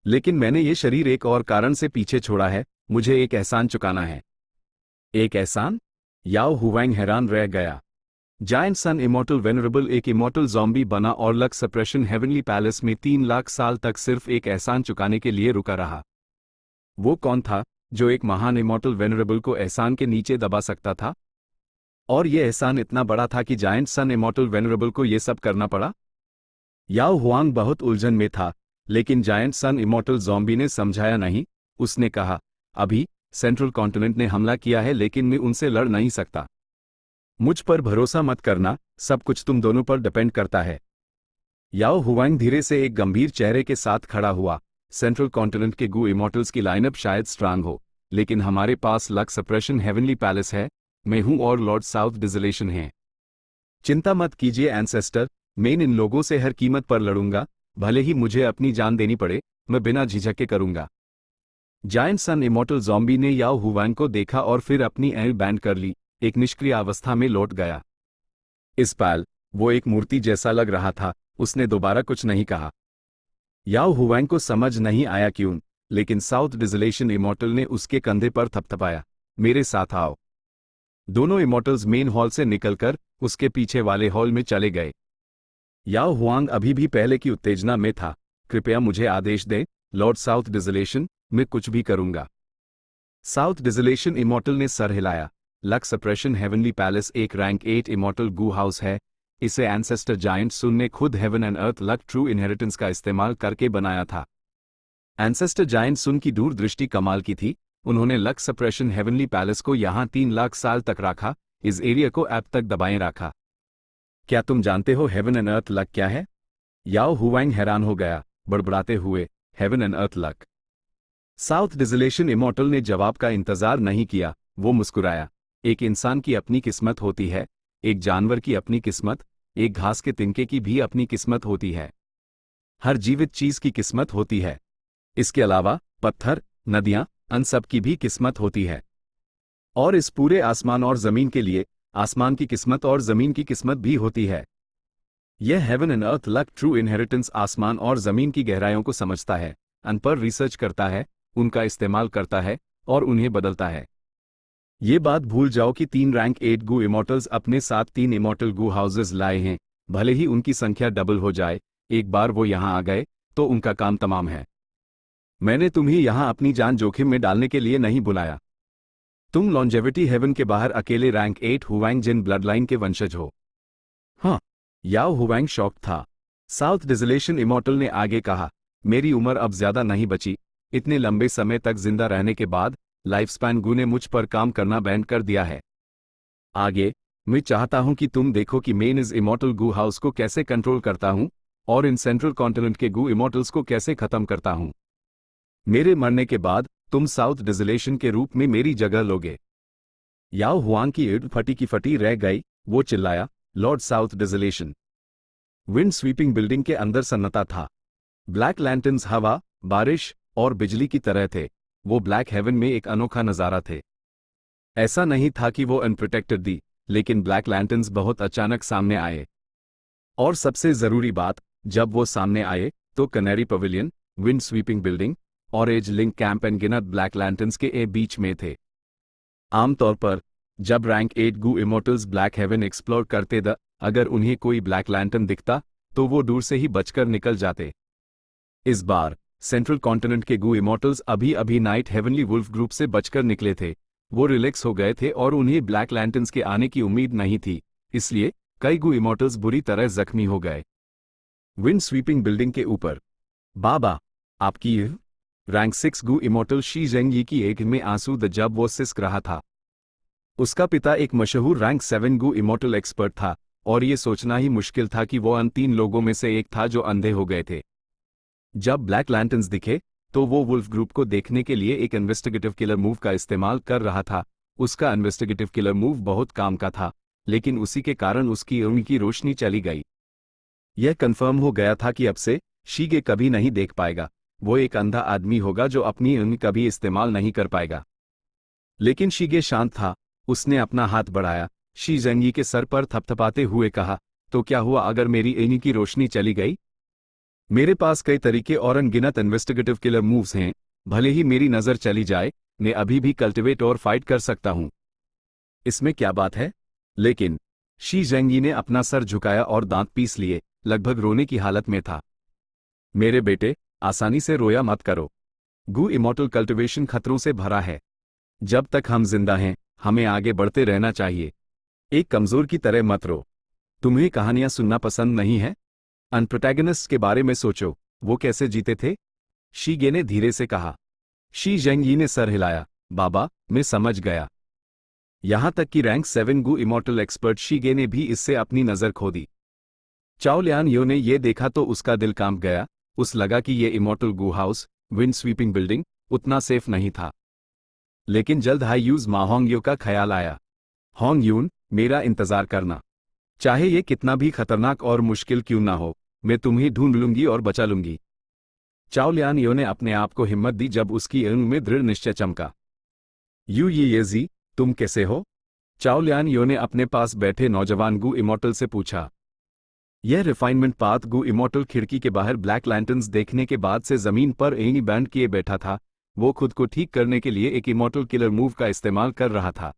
लेकिन मैंने ये शरीर एक और कारण से पीछे छोड़ा है, मुझे एक एहसान चुकाना है। एक एहसान? याओ हुआंग हैरान रह गया। जायंट सन इमॉर्टल वेनरेबल एक इमॉर्टल ज़ॉम्बी बना और लक सप्रेशन हेवनली पैलेस में 3 लाख साल तक सिर्फ एक एहसान चुकाने के लिए रुका रहा। वो कौन था जो एक महान इमॉर्टल वेनरेबल को एहसान के नीचे दबा सकता था? और ये एहसान इतना बड़ा था कि जायंट सन इमॉर्टल वेनरेबल को ये सब करना पड़ा? याओ हुआंग बहुत उलझन में था, लेकिन जायंट सन इमॉर्टल ज़ॉम्बी ने समझाया नहीं। उसने कहा, अभी सेंट्रल कॉन्टिनेंट ने हमला किया है, लेकिन मैं उनसे लड़ नहीं सकता। मुझ पर भरोसा मत करना, सब कुछ तुम दोनों पर डिपेंड करता है। याओ हुआंग धीरे से एक गंभीर चेहरे के साथ खड़ा हुआ। सेंट्रल कॉन्टिनेंट के गू इमॉर्टल्स की लाइनअप शायद स्ट्रांग हो, लेकिन हमारे पास लक सप्रेशन हेवनली पैलेस है, मैं हूं और लॉर्ड साउथ डिजलेशन हैं। चिंता मत कीजिए एंसेस्टर, मैं इन लोगों से हर कीमत पर लड़ूंगा, भले ही मुझे अपनी जान देनी पड़े, मैं बिना झिझक के करूंगा। जायंट सन इमॉर्टल ज़ॉम्बी ने याओ हुआंग को देखा और फिर अपनी एल बैंड कर ली, एक निष्क्रिय अवस्था में लौट गया। इस पल वो एक मूर्ति जैसा लग रहा था। उसने दोबारा कुछ नहीं कहा। याओ हुआंग को समझ नहीं आया क्यों, लेकिन साउथ डिजलेशन इमॉर्टल ने उसके कंधे पर थपथपाया, मेरे साथ आओ। दोनों इमॉर्टल्स मेन हॉल से निकलकर उसके पीछे वाले हॉल में चले गए। याओ हुआंग अभी भी पहले की उत्तेजना में था। कृपया मुझे आदेश दें, लॉर्ड साउथ डिजलेशन, मैं कुछ भी करूंगा। साउथ डिजलेशन इमॉर्टल ने सर हिलाया। लक सप्रेशन हेवनली पैलेस एक रैंक 8 इमॉर्टल गू हाउस है। इसे एंसेस्टर जायंट सुन ने खुद haven and earth luck true inheritance का इस्तेमाल करके बनाया था। एंसेस्टर जायंट सुन की दूरदृष्टि कमाल की थी। उन्होंने लक सप्रेशन हेवनली पैलेस को यहाँ 3 लाख साल तक रखा, इस एरिया को ऐप तक दबाए रखा। क्या तुम जानते हो हेवन एंड अर्थ लक क्या है? याओ हुआंग हैरान हो गया, बड़बड़ाते हुए, heaven and earth luck. South desolation immortal ने जवाब का इंतजार नहीं किया, वो मुस्कुराया। एक इंसान की अपनी किस्मत होती है, एक जानवर की अपनी किस्मत, एक घास के तिनके की भी अपनी किस्मत होती है। हर जीवित चीज की किस्मत होती है। इसके अलावा पत्थर, नदियां, अन सब की भी किस्मत होती है। और इस पूरे आसमान और जमीन के लिए आसमान की किस्मत और जमीन की किस्मत भी होती है। यह haven and earth luck true inheritance आसमान और जमीन की गहराइयों को समझता है, अन पर रिसर्च करता है, उनका इस्तेमाल करता है और उन्हें बदलता है। ये बात भूल जाओ कि 3 रैंक 8 गू इमॉर्टल्स अपने साथ 3 इमॉर्टल गू हाउसेस लाए हैं, भले ही उनकी संख्या डबल हो जाए, एक बार वो यहां आ गए तो उनका काम तमाम है। मैंने तुम्हें यहां अपनी जान जोखिम में डालने के लिए नहीं बुलाया। तुम लॉन्जेविटी हेवन के बाहर अकेले रैंक 8 हुआंग जिन ब्लडलाइन के वंशज हो। हाँ, याओ हुआंग शॉक था। साउथ डिजिलेशन इमॉर्टल ने आगे कहा, मेरी उम्र अब ज्यादा नहीं बची। इतने लंबे समय तक जिंदा रहने के बाद लाइफ स्पैन गू ने मुझ पर काम करना बैन कर दिया है। आगे मैं चाहता हूं कि तुम देखो कि मैं इस इमॉर्टल गू हाउस को कैसे कंट्रोल करता हूं और इन सेंट्रल कॉन्टिनेंट के गू इमॉर्टल्स को कैसे खत्म करता हूं। मेरे मरने के बाद तुम साउथ डिजिलेशन के रूप में मेरी जगह लोगे। याओ हुआंग की ईंट फटी की फटी रह गई, वो चिल्लाया, lord south desolation. Wind sweeping building के अंदर सन्नाटा था। ब्लैक लैंटर्न्स हवा, बारिश और बिजली की तरह थे। वो ब्लैक हेवन में एक अनोखा नजारा थे। ऐसा नहीं था कि वो अनप्रोटेक्टेड थी, लेकिन ब्लैक लैंटर्न्स बहुत अचानक सामने आए। और सबसे जरूरी बात, जब वो सामने आए तो Canary pavilion, wind sweeping building और एज लिंक कैंप एंड गिनत ब्लैक लैंटर्न्स के बीच में थे। आमतौर पर जब rank 8 Gu immortals black heaven explore करते द अगर उन्हें कोई ब्लैक लैंटर्न दिखता तो वो दूर से ही बचकर निकल जाते। इस बार सेंट्रल कॉन्टिनेंट के गू इमॉर्टल्स अभी अभी नाइट हेवनली वुल्फ ग्रुप से बचकर निकले थे। वो रिलैक्स हो गए थे और उन्हें ब्लैक लैंटर्न्स के आने की उम्मीद नहीं थी, इसलिए कई गू इमॉर्टल्स बुरी तरह जख्मी हो गए। विंड स्वीपिंग बिल्डिंग के ऊपर बाबा, आपकी रैंक 6 गू इमॉर्टल शी जेंगई की एक में आंसू द जब वो सिसक रहा था। उसका पिता एक मशहूर रैंक 7 गू इमॉर्टल एक्सपर्ट था और ये सोचना ही मुश्किल था कि वो उन 3 लोगों में से एक था जो अंधे हो गए थे। जब ब्लैक लैंटर्न्स दिखे तो वो वुल्फ ग्रुप को देखने के लिए एक इन्वेस्टिगेटिव किलर मूव का इस्तेमाल कर रहा था। उसका इन्वेस्टिगेटिव किलर मूव बहुत काम का था, लेकिन उसी के कारण उसकी उंगली की रोशनी चली गई। यह कंफर्म हो गया था कि अब से शीगे कभी नहीं देख पाएगा। वो एक अंधा आदमी होगा जो अपनी उंगली कभी इस्तेमाल नहीं कर पाएगा। लेकिन शीगे शांत था। उसने अपना हाथ बढ़ाया, शी जेंगी के सर पर थपथपाते हुए कहा, तो क्या हुआ अगर मेरी उंगली की रोशनी चली गई? मेरे पास कई तरीके और अनगिनत इन्वेस्टिगेटिव किलर मूव्स हैं। भले ही मेरी नजर चली जाए, मैं अभी भी कल्टिवेट और फाइट कर सकता हूं। इसमें क्या बात है? लेकिन शी जेंगी ने अपना सर झुकाया और दांत पीस लिए, लगभग रोने की हालत में था। मेरे बेटे, आसानी से रोया मत करो। गू इमॉर्टल कल्टिवेशन खतरों से भरा है। जब तक हम जिंदा हैं, हमें आगे बढ़ते रहना चाहिए। एक कमजोर की तरह मत रो। तुम्हें कहानियां सुनना पसंद नहीं है? अनप्रोटैगनिस्ट के बारे में सोचो, वो कैसे जीते थे? शीगे ने धीरे से कहा। शी जेंगी ने सर हिलाया, बाबा, मैं समझ गया। यहां तक कि रैंक 7 गू इमॉर्टल एक्सपर्ट शीगे ने भी इससे अपनी नजर खो दी। चाओ लियान यो ने ये देखा तो उसका दिल कांप गया। उस लगा कि ये इमॉर्टल गू हाउस, विंड स्वीपिंग बिल्डिंग, उतना सेफ नहीं था। लेकिन जल्द हाई यूज मा होंग यो का ख्याल आया। होंग यून, मेरा इंतजार करना। चाहे ये कितना भी खतरनाक और मुश्किल क्यों ना हो, मैं तुम्हें ढूंढ लूंगी और बचा लूंगी। चाओ लियान यो ने अपने आप को हिम्मत दी जब उसकी आंख में दृढ़ निश्चय चमका। ये जी, तुम कैसे हो? चाओ लियान यो ने अपने पास बैठे नौजवान गू इमॉर्टल से पूछा। यह रिफाइनमेंट पाथ गू इमॉर्टल खिड़की के बाहर ब्लैक लैंटर्न्स देखने के बाद से जमीन पर एनी बैंड किए बैठा था। वो खुद को ठीक करने के लिए एक इमॉर्टल किलर मूव का इस्तेमाल कर रहा था।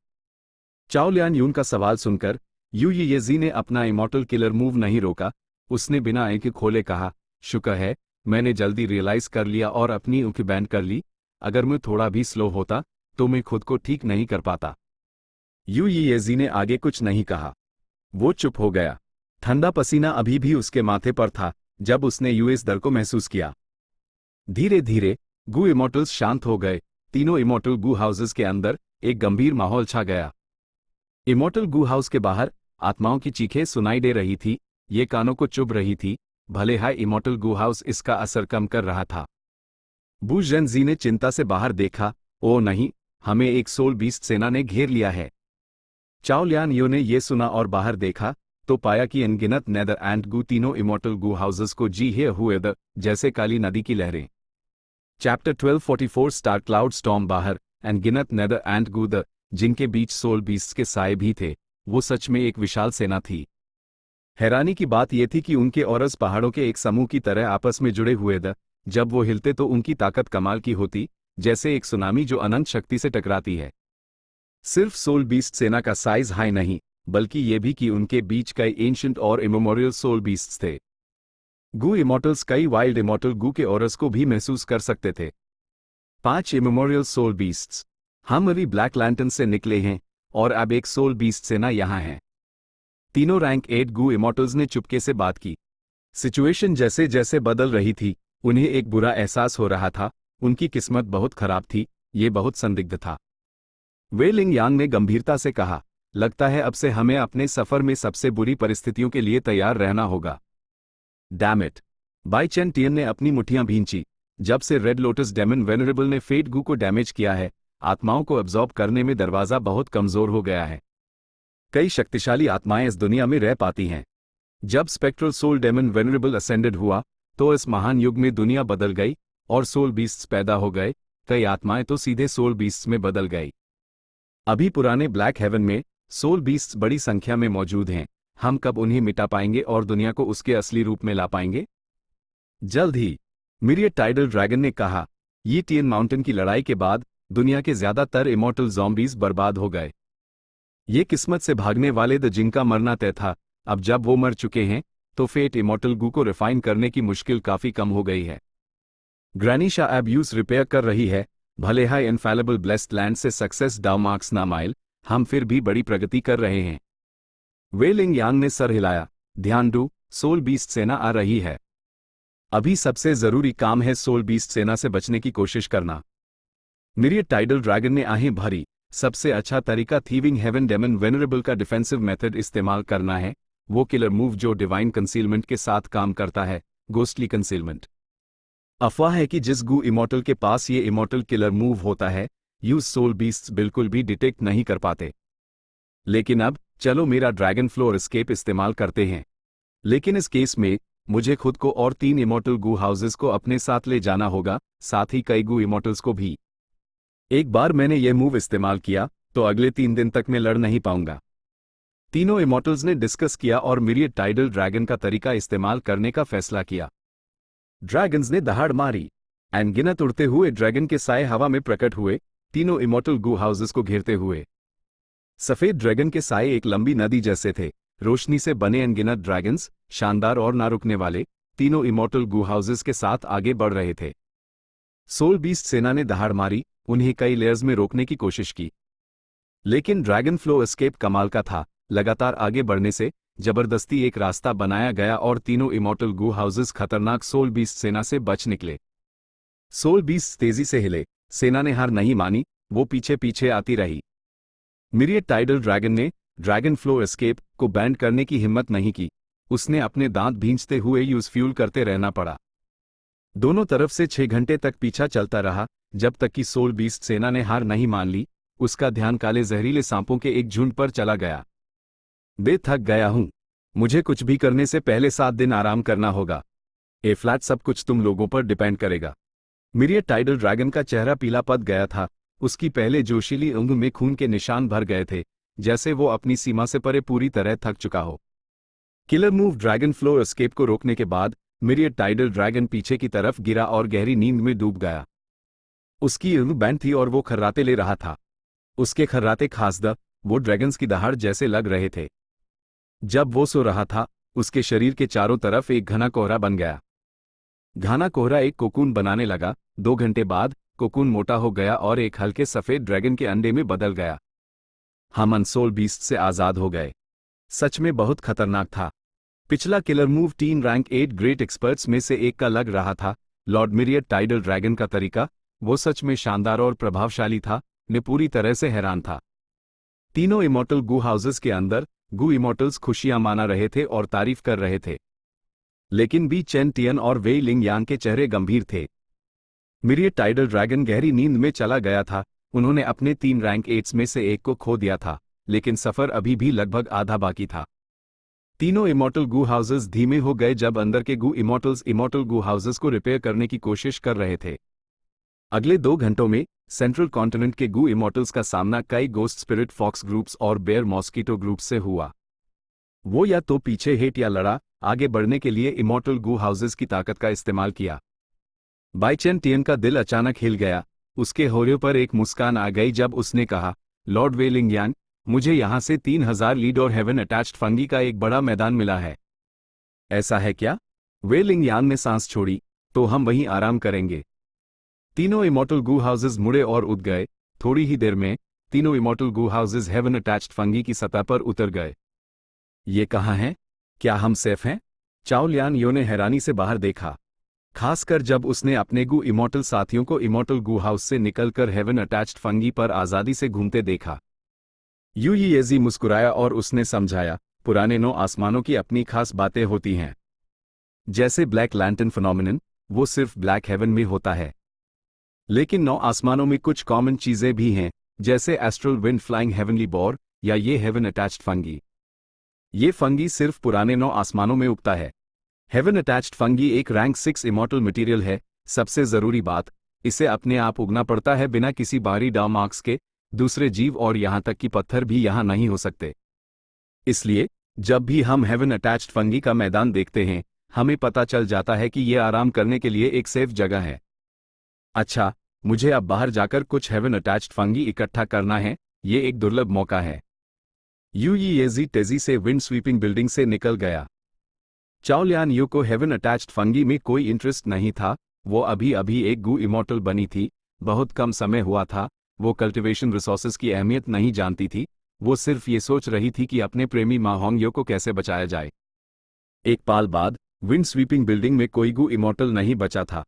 चाओ लियान यून का सवाल सुनकर ये जी ने अपना इमॉर्टल किलर मूव नहीं रोका। उसने बिना आंखें खोले कहा, शुक्र है, मैंने जल्दी रियलाइज कर लिया और अपनी आंखें बैंड कर ली। अगर मैं थोड़ा भी स्लो होता तो मैं खुद को ठीक नहीं कर पाता। ये जी ने आगे कुछ नहीं कहा। वो चुप हो गया। ठंडा पसीना अभी भी उसके माथे पर था जब उसने यूएस दर को महसूस किया। धीरे धीरे गू इमॉर्टल्स शांत हो गए। तीनों इमॉर्टल गू हाउसेस के अंदर एक गंभीर माहौल छा गया। इमॉर्टल गू हाउस के बाहर आत्माओं की चीखें सुनाई दे रही थी। ये कानों को चुभ रही थी, भले हाई इमॉर्टल गू हाउस इसका असर कम कर रहा था। बू जेनजी ने चिंता से बाहर देखा। ओ नहीं, हमें एक सोल बीस्ट सेना ने घेर लिया है। चाओ लियान यो ने यह सुना और बाहर देखा तो पाया कि अनगिनत नेदर एंड गू तीनों इमॉर्टल गू हाउसेस को जी हे हुए द जैसे काली नदी की लहरें। Chapter 1244 star cloud storm. बाहर अनगिनत नेदर एंड गू द जिनके बीच सोल बीस्ट के साए भी थे, वो सच में एक विशाल सेना थी। हैरानी की बात यह थी कि उनके औरस पहाड़ों के एक समूह की तरह आपस में जुड़े हुए थे। जब वो हिलते तो उनकी ताकत कमाल की होती, जैसे एक सुनामी जो अनंत शक्ति से टकराती है। सिर्फ सोल बीस्ट सेना का साइज हाई नहीं, बल्कि ये भी कि उनके बीच कई एंशिएंट और इमेमोरियल सोल बीस्ट्स थे। गू इमॉर्टल्स कई वाइल्ड इमॉर्टल गू के औरस को भी महसूस कर सकते थे। 5 इमेमोरियल सोल बीस्ट्स। हम अभी ब्लैक लैंटर्न से निकले हैं और अब एक सोल बीस्ट सेना यहां है। तीनों रैंक 8 गू इमॉर्टल्स ने चुपके से बात की। सिचुएशन जैसे जैसे बदल रही थी, उन्हें एक बुरा एहसास हो रहा था। उनकी किस्मत बहुत खराब थी, ये बहुत संदिग्ध था। वे लिंग यांग ने गंभीरता से कहा, लगता है अब से हमें अपने सफर में सबसे बुरी परिस्थितियों के लिए तैयार रहना होगा। Damn it. बाई चेन टियन ने अपनी मुट्ठियां भींची। जब से रेड लोटस डेमन वेनरेबल ने फेट गू को डैमेज किया है, आत्माओं को अब्जॉर्ब करने में दरवाजा बहुत कमजोर हो गया है। कई शक्तिशाली आत्माएं इस दुनिया में रह पाती हैं। जब spectral soul demon venerable ascended हुआ तो इस महान युग में दुनिया बदल गई और सोल बीस्ट्स पैदा हो गए। कई आत्माएं तो सीधे सोल बीस्ट्स में बदल गई। अभी पुराने ब्लैक हेवन में सोल बीस्ट्स बड़ी संख्या में मौजूद हैं। हम कब उन्हें मिटा पाएंगे और दुनिया को उसके असली रूप में ला पाएंगे? जल्द ही, मिरियड टाइडल ड्रैगन ने कहा। ये टियन माउंटेन की लड़ाई के बाद दुनिया के ज्यादातर इमॉर्टल ज़ॉम्बीज बर्बाद हो गए। ये किस्मत से भागने वाले द जिनका मरना तय था। अब जब वो मर चुके हैं तो फेट इमॉर्टल गू को रिफाइन करने की मुश्किल काफी कम हो गई है। ग्रैनी शाह अब यूज रिपेयर कर रही है। भले हाई इनफैलेबल ब्लेस्ड लैंड से सक्सेस डाउ मार्क्स ना माइल, हम फिर भी बड़ी प्रगति कर रहे हैं। वे लिंग यांग ने सर हिलाया। ध्यान दो, सोल बीस्ट सेना आ रही है। अभी सबसे जरूरी काम है सोल बीस्ट सेना से बचने की कोशिश करना। मिरियड टाइडल ड्रैगन ने आहें भरी। सबसे अच्छा तरीका थीविंग हेवन डेमन वेनरेबल का डिफेंसिव मेथड इस्तेमाल करना है, वो किलर मूव जो डिवाइन कंसीलमेंट के साथ काम करता है, गोस्टली कंसीलमेंट। अफवाह है कि जिस गू इमॉर्टल के पास ये इमॉर्टल किलर मूव होता है, यूज सोल बीस्ट्स बिल्कुल भी डिटेक्ट नहीं कर पाते। लेकिन अब चलो मेरा ड्रैगन फ्लोर एस्केप इस्तेमाल करते हैं। लेकिन इस केस में मुझे खुद को और 3 इमॉर्टल गू हाउसेस को अपने साथ ले जाना होगा, साथ ही कई गू इमॉर्टल्स को भी। एक बार मैंने यह मूव इस्तेमाल किया तो अगले 3 दिन तक मैं लड़ नहीं पाऊंगा। तीनों इमॉर्टल्स ने डिस्कस किया और मिरियड टाइडल ड्रैगन का तरीका इस्तेमाल करने का फैसला किया। ड्रैगन्स ने दहाड़ मारी। अनगिनत उड़ते हुए ड्रैगन के साए हवा में प्रकट हुए, तीनों इमॉर्टल गू हाउसेस को घेरते हुए। सफेद ड्रैगन के साए एक लंबी नदी जैसे थे। रोशनी से बने अनगिनत ड्रैगन्स, शानदार और ना रुकने वाले, तीनों इमॉर्टल गू हाउसेस के साथ आगे बढ़ रहे थे। सोल बीस्ट सेना ने दहाड़ मारी, उन्हें कई लेयर्स में रोकने की कोशिश की। लेकिन ड्रैगन फ्लो एस्केप कमाल का था। लगातार आगे बढ़ने से जबरदस्ती एक रास्ता बनाया गया और तीनों इमॉर्टल गू हाउसेस खतरनाक सोल बीस्ट सेना से बच निकले। सोल बीस्ट तेजी से हिले। सेना ने हार नहीं मानी, वो पीछे पीछे आती रही। मिरियड टाइडल ड्रैगन ने ड्रैगन फ्लो एस्केप को बैंड करने की हिम्मत नहीं की। उसने अपने दांत भींचते हुए यूज फ्यूल करते रहना पड़ा। दोनों तरफ से 6 घंटे तक पीछा चलता रहा, जब तक कि सोल बीस्ट सेना ने हार नहीं मान ली। उसका ध्यान काले जहरीले सांपों के एक झुंड पर चला गया। बे थक गया हूं। मुझे कुछ भी करने से पहले 7 दिन आराम करना होगा। ए फ्लैट सब कुछ तुम लोगों पर डिपेंड करेगा। मिरियड टाइडल ड्रैगन का चेहरा पीला पड़ गया था। उसकी पहले जोशीली उंगली में खून के निशान भर गए थे, जैसे वो अपनी सीमा से परे पूरी तरह थक चुका हो। Killer move dragon flow escape को रोकने के बाद मिरियड टाइडल ड्रैगन पीछे की तरफ गिरा और गहरी नींद में डूब गया। उसकी उंगली बैंड थी और वो खर्राटे ले रहा था। उसके खर्राटे खासदा वो ड्रैगन्स की दहाड़ जैसे लग रहे थे। जब वो सो रहा था, उसके शरीर के चारों तरफ एक घना कोहरा बन गया। घना कोहरा एक कोकून बनाने लगा। 2 घंटे बाद कोकून मोटा हो गया और एक हल्के सफेद ड्रैगन के अंडे में बदल गया। हम अनसोल बीस्ट से आजाद हो गए। सच में बहुत खतरनाक था। पिछला killer move 3 rank 8 great experts में से एक का लग रहा था। लॉर्ड मिरियड टाइडल ड्रैगन का तरीका, वो सच में शानदार और प्रभावशाली था। ने पूरी तरह से हैरान था। तीनों इमॉर्टल गू हाउसेस के अंदर गू इमॉर्टल्स खुशियां माना रहे थे और तारीफ कर रहे थे। लेकिन बी चेन टियन और वेई लिंग यांग के चेहरे गंभीर थे। मिरियट टाइडल ड्रैगन गहरी नींद में चला गया था। उन्होंने अपने 3 रैंक 8 में से एक को खो दिया था, लेकिन सफर अभी भी लगभग आधा बाकी था। तीनों इमॉर्टल गू हाउसेस धीमे हो गए जब अंदर के गू इमॉर्टल्स इमॉर्टल गू हाउसेस को रिपेयर करने की कोशिश कर रहे थे। अगले 2 घंटों में सेंट्रल कॉन्टिनेंट के गू इमॉर्टल्स का सामना कई गोस्ट स्पिरिट फॉक्स ग्रुप्स और बेयर मॉस्कीटो ग्रुप्स से हुआ। वो या तो पीछे हेट या लड़ा, आगे बढ़ने के लिए इमॉर्टल गू हाउसेस की ताकत का इस्तेमाल किया। बाई चेन टियन का दिल अचानक हिल गया। उसके होठों पर एक मुस्कान आ गई जब उसने कहा, लॉर्ड वे लिंग यान, मुझे यहां से 3000 लीड और हेवन अटैच्ड फंगी का एक बड़ा मैदान मिला है। ऐसा है क्या? वे लिंग यान ने सांस छोड़ी। तो हम वहीं आराम करेंगे। तीनों इमॉर्टल गू हाउसेस मुड़े और उठ गए। थोड़ी ही देर में तीनों इमॉर्टल गू हाउसेस हेवन अटैच्ड फंगी की सतह पर उतर गए। ये कहाँ है? क्या हम सेफ हैं? चाओ लियान यो ने हैरानी से बाहर देखा, खासकर जब उसने अपने गू इमॉर्टल साथियों को इमॉर्टल गू हाउस से निकलकर हेवन अटैच्ड फंगी पर आज़ादी से घूमते देखा। यू येजी मुस्कुराया और उसने समझाया, पुराने 9 आसमानों की अपनी खास बातें होती हैं। जैसे ब्लैक लैंटर्न फिनोमिनन, वो सिर्फ ब्लैक हेवन में होता है। लेकिन 9 आसमानों में कुछ कॉमन चीजें भी हैं, जैसे astral wind flying heavenly bore या ये हेवन अटैच्ड फंगी। ये फंगी सिर्फ पुराने 9 आसमानों में उगता है। हेवन अटैच्ड फंगी एक रैंक 6 इमॉर्टल मटेरियल है। सबसे जरूरी बात, इसे अपने आप उगना पड़ता है बिना किसी बाहरी डाउ मार्क्स के। दूसरे जीव और यहां तक कि पत्थर भी यहां नहीं हो सकते। इसलिए जब भी हम हेवन अटैच्ड फंगी का मैदान देखते हैं, हमें पता चल जाता है कि यह आराम करने के लिए एक सेफ जगह है। अच्छा, मुझे अब बाहर जाकर कुछ हेवन अटैच्ड फंगी इकट्ठा करना है। ये एक दुर्लभ मौका है। यू येजी तेजी से विंड स्वीपिंग बिल्डिंग से निकल गया। चाओ लियान यू को हेवन अटैच्ड फंगी में कोई इंटरेस्ट नहीं था। वो अभी अभी एक गू इमॉर्टल बनी थी, बहुत कम समय हुआ था। वो कल्टिवेशन रिसोर्सेज की अहमियत नहीं जानती थी। वो सिर्फ ये सोच रही थी कि अपने प्रेमी मा होंगयो को कैसे बचाया जाए। एक पाल बाद विंड स्वीपिंग बिल्डिंग में कोई गू इमॉर्टल नहीं बचा था।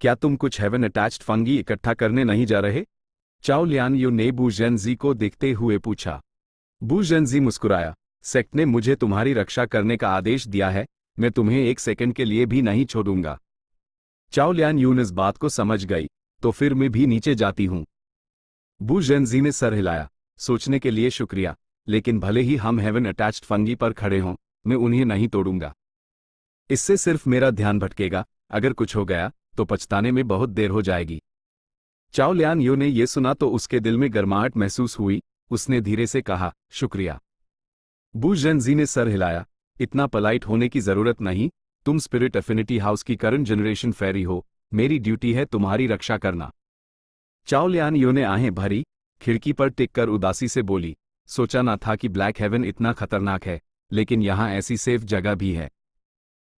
क्या तुम कुछ हेवन अटैच्ड फंगी इकट्ठा करने नहीं जा रहे? चाओ लियान यू ने बू जेनजी को देखते हुए पूछा। बू जेनजी मुस्कुराया, सेक्ट ने मुझे तुम्हारी रक्षा करने का आदेश दिया है। मैं तुम्हें एक सेकंड के लिए भी नहीं छोड़ूंगा। चाओ लियान यून इस बात को समझ गई। तो फिर मैं भी नीचे जाती हूं। बू जेनजी ने सर हिलाया, सोचने के लिए शुक्रिया, लेकिन भले ही हम हेवन अटैच्ड फंगी पर खड़े हों, मैं उन्हें नहीं तोड़ूंगा। इससे सिर्फ मेरा ध्यान भटकेगा। अगर कुछ हो गया तो पछताने में बहुत देर हो जाएगी। चाओ लियान यू ने यह सुना तो उसके दिल में गर्माहट महसूस हुई। उसने धीरे से कहा, शुक्रिया। बू जेनजी ने सर हिलाया, इतना पोलाइट होने की जरूरत नहीं। तुम स्पिरिट एफिनिटी हाउस की करंट जनरेशन फेरी हो। मेरी ड्यूटी है तुम्हारी रक्षा करना। चाओ लियान यू ने आहें भरी, खिड़की पर टिककर उदासी से बोली, सोचा ना था कि ब्लैक हेवन इतना खतरनाक है, लेकिन यहां ऐसी सेफ जगह भी है।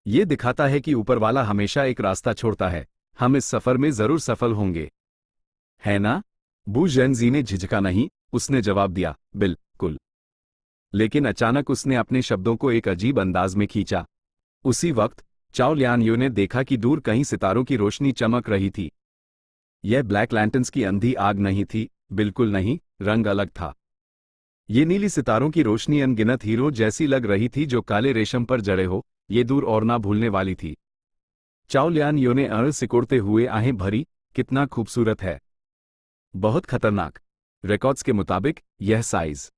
ये दिखाता है कि ऊपर वाला हमेशा एक रास्ता छोड़ता है। हम इस सफर में जरूर सफल होंगे, है ना? बू जेनजी ने झिझका नहीं, उसने जवाब दिया, बिल्कुल। लेकिन अचानक उसने अपने शब्दों को एक अजीब अंदाज में खींचा। उसी वक्त चाओ लियान यू ने देखा कि दूर कहीं सितारों की रोशनी चमक रही थी। यह ब्लैक लैंटर्न्स की अंधी आग नहीं थी, बिल्कुल नहीं, रंग अलग था। ये नीली सितारों की रोशनी अनगिनत हीरो जैसी लग रही थी जो काले रेशम पर जड़े हो। ये दूर और ना भूलने वाली थी। चाओ लियान यू ने अड़ सिकोड़ते हुए आहें भरी, कितना खूबसूरत है, बहुत खतरनाक। रिकॉर्ड्स के मुताबिक यह साइज।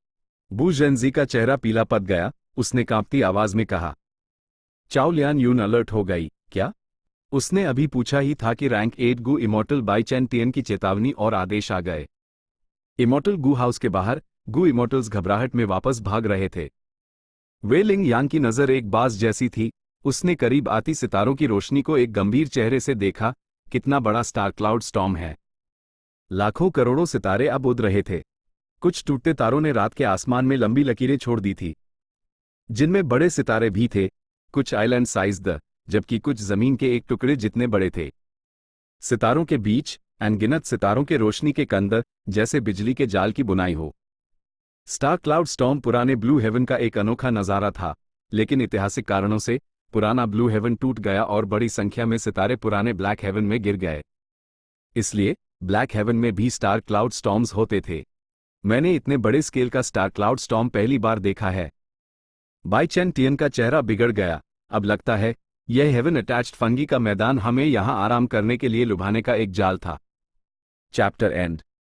बू जेनजी का चेहरा पीला पड़ गया। उसने कांपती आवाज में कहा। चाओ लियान यून अलर्ट हो गई, क्या? उसने अभी पूछा ही था कि rank 8 Gu immortal Bai Chen Tian की चेतावनी और आदेश आ गए। इमॉर्टल गू हाउस के बाहर गू इमॉर्टल्स घबराहट में वापस भाग रहे थे। वे लिंग यांग की नजर एक बाज जैसी थी। उसने करीब आती सितारों की रोशनी को एक गंभीर चेहरे से देखा। कितना बड़ा स्टार क्लाउड स्टॉर्म है। लाखों करोड़ों सितारे अब उड़ रहे थे। कुछ टूटते तारों ने रात के आसमान में लंबी लकीरें छोड़ दी थी, जिनमें बड़े सितारे भी थे, कुछ आइलैंड साइज द, जबकि कुछ जमीन के एक टुकड़े जितने बड़े थे। सितारों के बीच अनगिनत सितारों के रोशनी के कंदर, जैसे बिजली के जाल की बुनाई हो। स्टार क्लाउड स्टॉर्म पुराने ब्लू हेवन का एक अनोखा नजारा था, लेकिन ऐतिहासिक कारणों से पुराना ब्लू हेवन टूट गया और बड़ी संख्या में सितारे पुराने ब्लैक हेवन में गिर गए। इसलिए ब्लैक हेवन में भी स्टार क्लाउड स्टॉर्म्स होते थे। मैंने इतने बड़े स्केल का स्टार क्लाउड स्टॉर्म पहली बार देखा है। बाई चेन टियन का चेहरा बिगड़ गया। अब लगता है यह हेवन अटैच्ड फंगी का मैदान हमें यहाँ आराम करने के लिए लुभाने का एक जाल था। Chapter and.